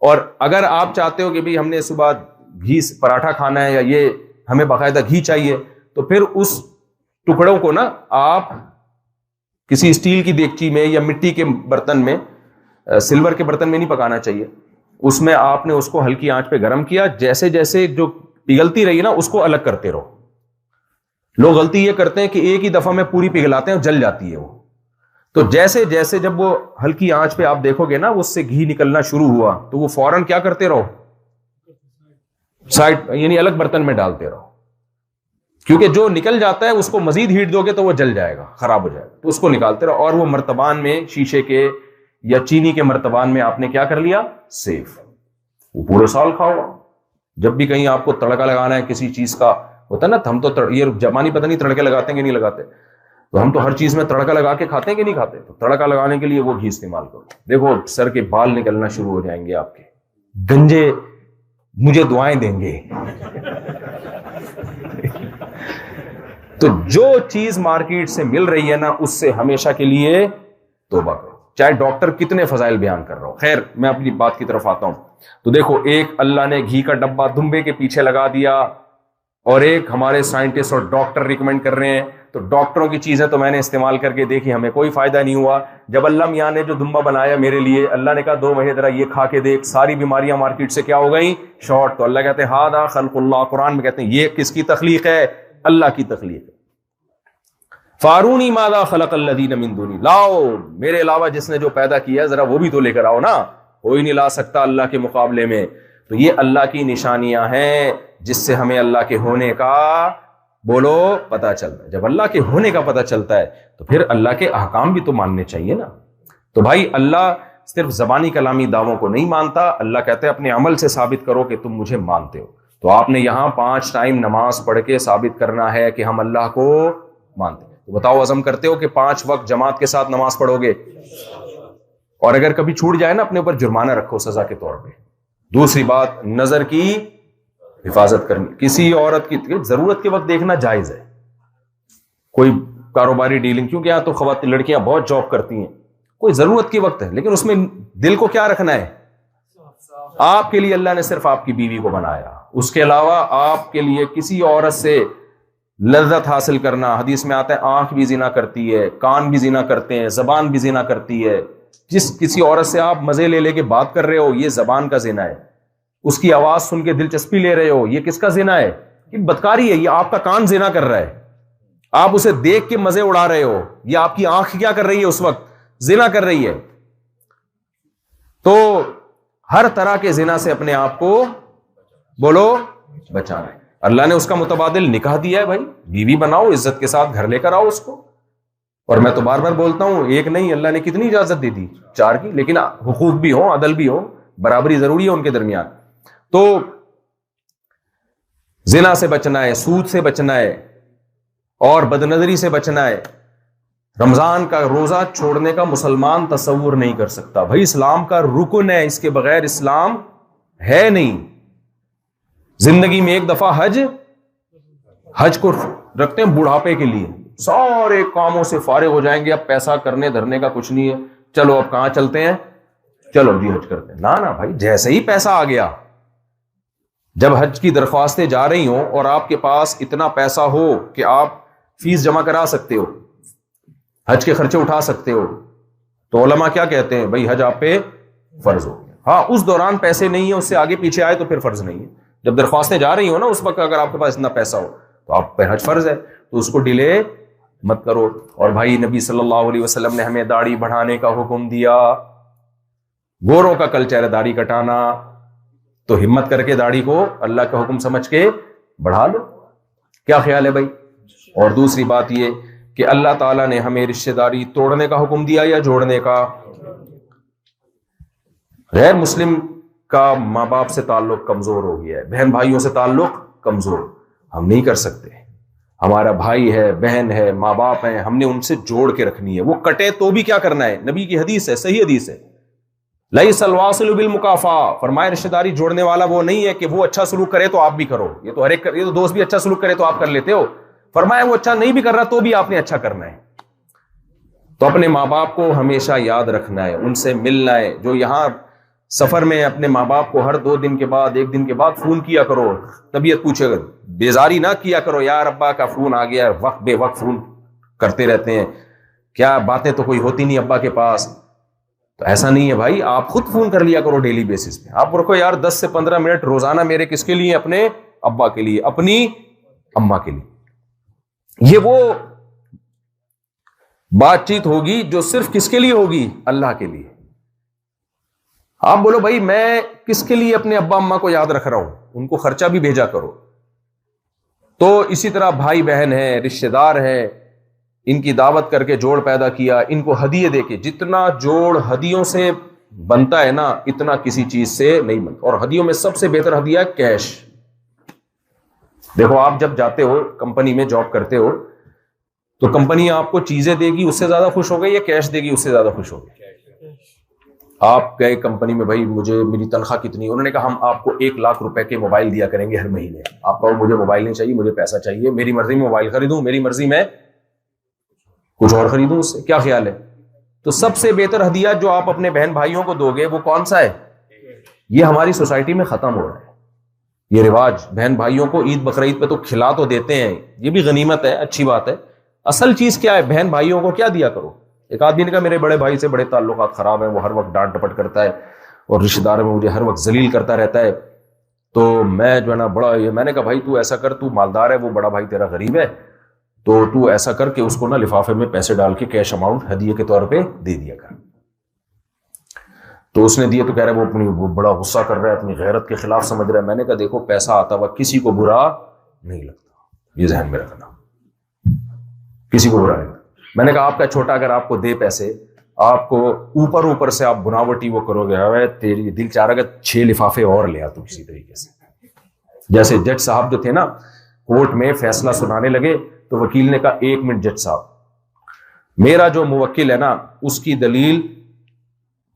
اور اگر آپ چاہتے ہو کہ بھئی ہم نے صبح گھی پراٹھا کھانا ہے یا یہ ہمیں باقاعدہ گھی چاہیے, تو پھر اس ٹکڑوں کو نا آپ کسی اسٹیل کی دیگچی میں یا مٹی کے برتن میں, سلور کے برتن میں نہیں پکانا چاہیے. اس میں آپ نے اس کو ہلکی آنچ پہ گرم کیا, جیسے جیسے جو پگھلتی رہی نا اس کو الگ کرتے رہو. لوگ غلطی یہ کرتے ہیں کہ ایک ہی دفعہ میں پوری پگھلاتے ہیں اور جل جاتی ہے وہ. تو جیسے جیسے جب وہ ہلکی آنچ پہ آپ دیکھو گے نا اس سے گھی نکلنا شروع ہوا, تو وہ فوراً کیا کرتے رہو, سائڈ یعنی الگ برتن میں ڈالتے رہو، کیونکہ جو نکل جاتا ہے اس کو مزید ہیٹ دو گے تو وہ جل جائے گا، خراب ہو جائے گا، تو اس کو نکالتے رہو. اور وہ مرتبان میں شیشے کے یا چینی کے مرتبان میں آپ نے کیا کر لیا؟ سیف. وہ پورے سال کھاؤ. جب بھی کہیں آپ کو تڑکا لگانا ہے کسی چیز کا، ہوتا ہے نا، ہم تو یہ جمانی پتہ نہیں تڑکے لگاتے ہیں کہ نہیں لگاتے، تو ہم تو ہر چیز میں تڑکا لگا کے کھاتے ہیں کہ نہیں کھاتے. تو تڑکا لگانے کے لیے وہ گھی استعمال کرو. دیکھو سر کے بال نکلنا شروع ہو جائیں گے آپ کے، گنجے مجھے دعائیں دیں گے. تو جو چیز مارکیٹ سے مل رہی ہے نا، اس سے ہمیشہ کے لیے توبہ کرو، چاہے ڈاکٹر کتنے فضائل بیان کر رہا ہو. خیر میں اپنی بات کی طرف آتا ہوں. تو دیکھو، ایک اللہ نے گھی کا ڈبہ دمبے کے پیچھے لگا دیا، اور ایک ہمارے سائنٹسٹ اور ڈاکٹر ریکمینڈ کر رہے ہیں. تو ڈاکٹروں کی چیزیں تو میں نے استعمال کر کے دیکھی، ہمیں کوئی فائدہ نہیں ہوا. جب اللہ میاں نے جو دمبا بنایا میرے لیے، اللہ نے کہا 2 مہینے ذرا یہ کھا کے دیکھ، ساری بیماریاں مارکیٹ سے کیا ہو گئیں؟ شارٹ. تو اللہ کہتے ہیں ہذا خلق اللہ، قرآن میں کہتے ہیں یہ کس کی تخلیق ہے؟ اللہ کی تخلیق ہے. فارونی ماذا خلق الذین من دونی، لاؤ میرے علاوہ جس نے جو پیدا کیا ذرا وہ بھی تو لے کر آؤ نا. کوئی نہیں لا سکتا اللہ کے مقابلے میں. تو یہ اللہ کی نشانیاں ہیں جس سے ہمیں اللہ کے ہونے کا بولو پتہ چلتا ہے. جب اللہ کے ہونے کا پتہ چلتا ہے تو پھر اللہ کے احکام بھی تو ماننے چاہیے نا. تو بھائی اللہ صرف زبانی کلامی دعووں کو نہیں مانتا، اللہ کہتے ہیں اپنے عمل سے ثابت کرو کہ تم مجھے مانتے ہو. تو آپ نے یہاں 5 ٹائم نماز پڑھ کے ثابت کرنا ہے کہ ہم اللہ کو مانتے ہیں. تو بتاؤ عزم کرتے ہو کہ 5 وقت جماعت کے ساتھ نماز پڑھو گے؟ اور اگر کبھی چھوٹ جائے نا، اپنے اوپر جرمانہ رکھو سزا کے طور پہ. دوسری بات، نظر کی حفاظت کرنی. کسی عورت کی ضرورت کے وقت دیکھنا جائز ہے، کوئی کاروباری ڈیلنگ، کیونکہ یہاں تو خواتین لڑکیاں بہت جاب کرتی ہیں، کوئی ضرورت کے وقت ہے، لیکن اس میں دل کو کیا رکھنا ہے؟ آپ کے لیے اللہ نے صرف آپ کی بیوی کو بنایا، اس کے علاوہ آپ کے لیے کسی عورت سے لذت حاصل کرنا، حدیث میں آتا ہے آنکھ بھی زنا کرتی ہے، کان بھی زنا کرتے ہیں، زبان بھی زنا کرتی ہے. کسی عورت سے آپ مزے لے لے کے بات کر رہے ہو، یہ زبان کا زنا ہے. اس کی آواز سن کے دلچسپی لے رہے ہو، یہ کس کا زنا ہے؟ یہ بدکاری ہے. یہ آپ کا کان زنا کر رہا ہے. آپ اسے دیکھ کے مزے اڑا رہے ہو، یہ آپ کی آنکھ کیا کر رہی ہے؟ اس وقت زنا کر رہی ہے. تو ہر طرح کے زنا سے اپنے آپ کو بولو بچانا ہے. اللہ نے اس کا متبادل نکاح دیا ہے. بھائی بیوی بناؤ، عزت کے ساتھ گھر لے کر آؤ اس کو. اور میں تو بار بار بولتا ہوں، ایک نہیں، اللہ نے کتنی اجازت دی تھی؟ 4 کی. لیکن حقوق بھی ہوں، عدل بھی ہو، برابری ضروری ہے ان کے درمیان. تو زنا سے بچنا ہے، سود سے بچنا ہے، اور بدنظری سے بچنا ہے. رمضان کا روزہ چھوڑنے کا مسلمان تصور نہیں کر سکتا. بھائی اسلام کا رکن ہے، اس کے بغیر اسلام ہے نہیں. زندگی میں ایک دفعہ حج کو رکھتے ہیں بڑھاپے کے لیے، سارے کاموں سے فارغ ہو جائیں گے، اب پیسہ کرنے دھرنے کا کچھ نہیں ہے، چلو اب کہاں چلتے ہیں؟ چلو جی حج کرتے ہیں. نا بھائی، جیسے ہی پیسہ آ گیا، جب حج کی درخواستیں جا رہی ہوں اور آپ کے پاس اتنا پیسہ ہو کہ آپ فیس جمع کرا سکتے ہو، حج کے خرچے اٹھا سکتے ہو، تو علماء کیا کہتے ہیں؟ بھائی حج آپ پہ فرض ہو گیا. ہاں اس دوران پیسے نہیں ہیں، اس سے آگے پیچھے آئے تو پھر فرض نہیں ہے. جب درخواستیں جا رہی ہو نا، اس وقت اگر آپ کے پاس اتنا پیسہ ہو تو آپ پہ حج فرض ہے، تو اس کو ڈیلے مت کرو. اور بھائی نبی صلی اللہ علیہ وسلم نے ہمیں داڑھی بڑھانے کا حکم دیا. گوروں کا کلچر ہے داڑھی کٹانا، تو ہمت کر کے داڑھی کو اللہ کا حکم سمجھ کے بڑھا لو. کیا خیال ہے بھائی؟ اور دوسری بات یہ کہ اللہ تعالیٰ نے ہمیں رشتہ داری توڑنے کا حکم دیا یا جوڑنے کا؟ غیر مسلم کا ماں باپ سے تعلق کمزور ہو گیا ہے، بہن بھائیوں سے تعلق کمزور، ہم نہیں کر سکتے. ہمارا بھائی ہے، بہن ہے، ماں باپ ہیں، ہم نے ان سے جوڑ کے رکھنی ہے. وہ کٹے تو بھی کیا کرنا ہے؟ نبی کی حدیث ہے، صحیح حدیث ہے، لیس الواصل بالمکافأہ، فرمائے رشتہ داری جوڑنے والا وہ نہیں ہے کہ وہ اچھا سلوک کرے تو آپ بھی کرو. یہ تو ہر ایک، یہ تو دوست بھی اچھا سلوک کرے تو آپ کر لیتے ہو. فرمایا وہ اچھا نہیں بھی کر رہا تو بھی آپ نے اچھا کرنا ہے. تو اپنے ماں باپ کو ہمیشہ یاد رکھنا ہے، ان سے ملنا ہے. جو یہاں سفر میں اپنے ماں باپ کو ہر 2 دن کے بعد 1 دن کے بعد فون کیا کرو، طبیعت پوچھے گا، بیزاری نہ کیا کرو، یار ابا کا فون آ گیا، وقت بے وقت فون کرتے رہتے ہیں، کیا باتیں تو کوئی ہوتی نہیں ابا کے پاس. تو ایسا نہیں ہے بھائی، آپ خود فون کر لیا کرو ڈیلی بیسس پہ. آپ رکھو یار 10 سے 15 منٹ روزانہ میرے کس کے لیے؟ اپنے ابا کے لیے، اپنی اماں کے لیے. یہ وہ بات چیت ہوگی جو صرف کس کے لیے ہوگی؟ اللہ کے لیے. آپ بولو بھائی میں کس کے لیے اپنے ابا اماں کو یاد رکھ رہا ہوں, ان کو خرچہ بھی بھیجا کرو. تو اسی طرح بھائی بہن ہیں, رشتہ دار ہیں, ان کی دعوت کر کے جوڑ پیدا کیا, ان کو ہدیے دے کے, جتنا جوڑ ہدیوں سے بنتا ہے نا اتنا کسی چیز سے نہیں بنتا. اور ہدیوں میں سب سے بہتر ہدیہ ہے کیش. دیکھو آپ جب جاتے ہو کمپنی میں جاب کرتے ہو تو کمپنی آپ کو چیزیں دے گی اس سے زیادہ خوش ہوگی یا کیش دے گی اس سے زیادہ خوش ہوگی؟ آپ گئے کمپنی میں, بھائی مجھے میری تنخواہ کتنی, انہوں نے کہا ہم آپ کو 1 لاکھ روپے کے موبائل دیا کریں گے ہر مہینے. آپ کہو مجھے موبائل نہیں چاہیے, مجھے پیسہ چاہیے, میری مرضی میں موبائل خریدوں, میری مرضی میں کچھ اور خریدوں, اس سے کیا خیال ہے؟ تو سب سے بہتر ہدیہ جو آپ اپنے بہن بھائیوں کو دو گے وہ کون سا ہے؟ یہ ہماری سوسائٹی میں ختم ہو رہا ہے یہ رواج. بہن بھائیوں کو عید بقرعید پہ تو کھلا تو دیتے ہیں, یہ بھی غنیمت ہے, اچھی بات ہے. اصل چیز کیا ہے؟ بہن بھائیوں کو کیا دیا کرو. ایک آدمی نے کہا میرے بڑے بھائی سے بڑے تعلقات خراب ہیں, وہ ہر وقت ڈانٹ ڈپٹ کرتا ہے اور رشتہ دار میں مجھے ہر وقت ذلیل کرتا رہتا ہے, تو میں جو ہے نا بڑا یہ, میں نے کہا بھائی تو ایسا کر, تو مالدار ہے, وہ بڑا بھائی تیرا غریب ہے, تو ایسا کر کے اس کو نا لفافے میں پیسے ڈال کے کیش اماؤنٹ ہدیے کے طور پہ دے دیا کر. تو اس نے دیے تو کہہ رہا ہے وہ بڑا غصہ کر رہا ہے, اپنی غیرت کے خلاف سمجھ رہا ہے. میں نے کہا دیکھو پیسہ آتا ہوا کسی کو برا نہیں لگتا, یہ ذہن میں رکھنا, کسی کو برا نہیں. میں نے کہا آپ کا چھوٹا اگر آپ کو دے پیسے, آپ کو اوپر سے آپ بناوٹی وہ کرو گے, تیری دل چاہ رہا کہ 6 لفافے اور لے آ تو کسی طریقے سے. جیسے جج صاحب جو تھے نا کورٹ میں فیصلہ سنانے لگے تو وکیل نے کہا 1 منٹ جج صاحب, میرا جو موکل ہے نا اس کی دلیل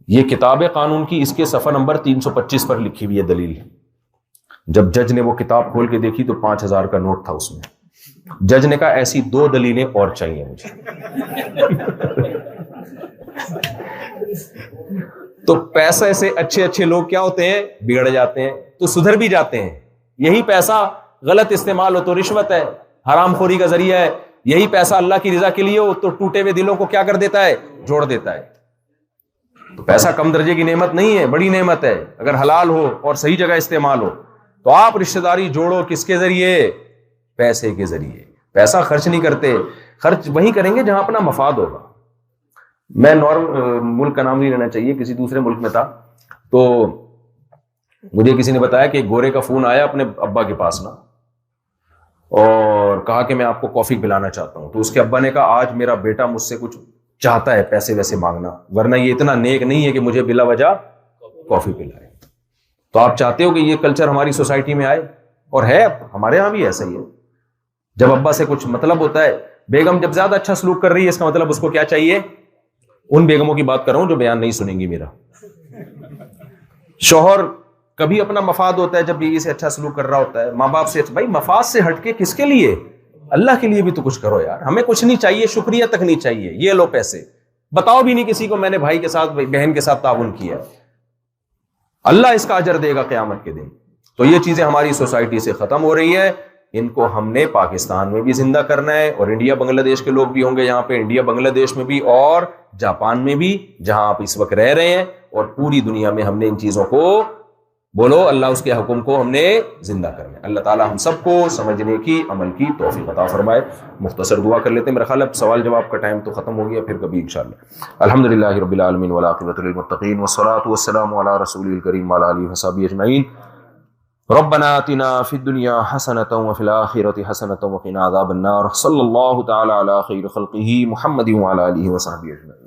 یہ کتاب قانون کی اس کے صفحہ نمبر 325 پر لکھی ہوئی ہے دلیل. جب جج نے وہ کتاب کھول کے دیکھی تو 5000 کا نوٹ تھا اس میں. جج نے کہا ایسی 2 دلیلیں اور چاہیے مجھے. تو پیسے سے اچھے لوگ کیا ہوتے ہیں؟ بگڑ جاتے ہیں, تو سدھر بھی جاتے ہیں. یہی پیسہ غلط استعمال ہو تو رشوت ہے, حرام خوری کا ذریعہ ہے. یہی پیسہ اللہ کی رضا کے لیے ہو تو ٹوٹے ہوئے دلوں کو کیا کر دیتا ہے؟ جوڑ دیتا ہے. تو پیسہ کم درجے کی نعمت نہیں ہے, بڑی نعمت ہے. اگر حلال ہو اور صحیح جگہ استعمال ہو تو آپ رشتہ داری جوڑو کس کے ذریعے؟ پیسے کے ذریعے. پیسہ خرچ نہیں کرتے, خرچ وہیں کریں گے جہاں اپنا مفاد ہوگا. میں ملک کا نام نہیں لینا چاہیے, کسی دوسرے ملک میں تھا تو مجھے کسی نے بتایا کہ ایک گورے کا فون آیا اپنے ابا کے پاس نا, اور کہا کہ میں آپ کو کافی پلانا چاہتا ہوں. تو اس کے ابا نے کہا آج میرا بیٹا مجھ سے کچھ چاہتا ہے پیسے ویسے مانگنا, ورنہ یہ اتنا نیک نہیں ہے کہ مجھے بلا وجہ کافی پلائے. تو آپ چاہتے ہو کہ یہ کلچر ہماری سوسائٹی میں آئے؟ اور ہے, ہمارے ہاں بھی ایسا ہی ہے. جب ابا سے کچھ مطلب ہوتا ہے, بیگم جب زیادہ اچھا سلوک کر رہی ہے اس کا مطلب اس کو کیا چاہیے؟ ان بیگموں کی بات کر رہا ہوں جو بیان نہیں سنیں گی میرا. شوہر کبھی اپنا مفاد ہوتا ہے جب بیوی سے اچھا سلوک کر رہا ہوتا ہے, ماں باپ سے. بھائی مفاد سے ہٹ کے کس کے لیے؟ اللہ کے لیے بھی تو کچھ کرو یار. ہمیں کچھ نہیں چاہیے, شکریہ تک نہیں چاہیے, یہ لو پیسے, بتاؤ بھی نہیں کسی کو میں نے بھائی کے ساتھ بہن کے ساتھ تعاون کیا. اللہ اس کا اجر دے گا قیامت کے دن. تو یہ چیزیں ہماری سوسائٹی سے ختم ہو رہی ہے, ان کو ہم نے پاکستان میں بھی زندہ کرنا ہے, اور انڈیا بنگلہ دیش کے لوگ بھی ہوں گے یہاں پہ, انڈیا بنگلہ دیش میں بھی اور جاپان میں بھی جہاں آپ اس وقت رہ رہے ہیں, اور پوری دنیا میں ہم نے ان چیزوں کو بولو اللہ اس کے حکم کو ہم نے زندہ کرنا ہے. اللہ تعالی ہم سب کو سمجھنے کی عمل کی توفیق عطا فرمائے. مختصر دعا کر لیتے ہیں, میرا خیال ہے سوال جواب کا ٹائم تو ختم ہو گیا, پھر کبھی انشاءاللہ. الحمدللہ رب العالمین والعاقبۃ للمتقین والصلاۃ والسلام علی رسول الکریم وعلی آلہ وصحبہ اجمعین. ربنا آتنا فی الدنیا حسنۃ وفی الآخرۃ حسنۃ وقنا عذاب النار. صلی اللہ تعالی علی خیر خلقہ محمد وعلی آلہ وصحبہ اجمعین.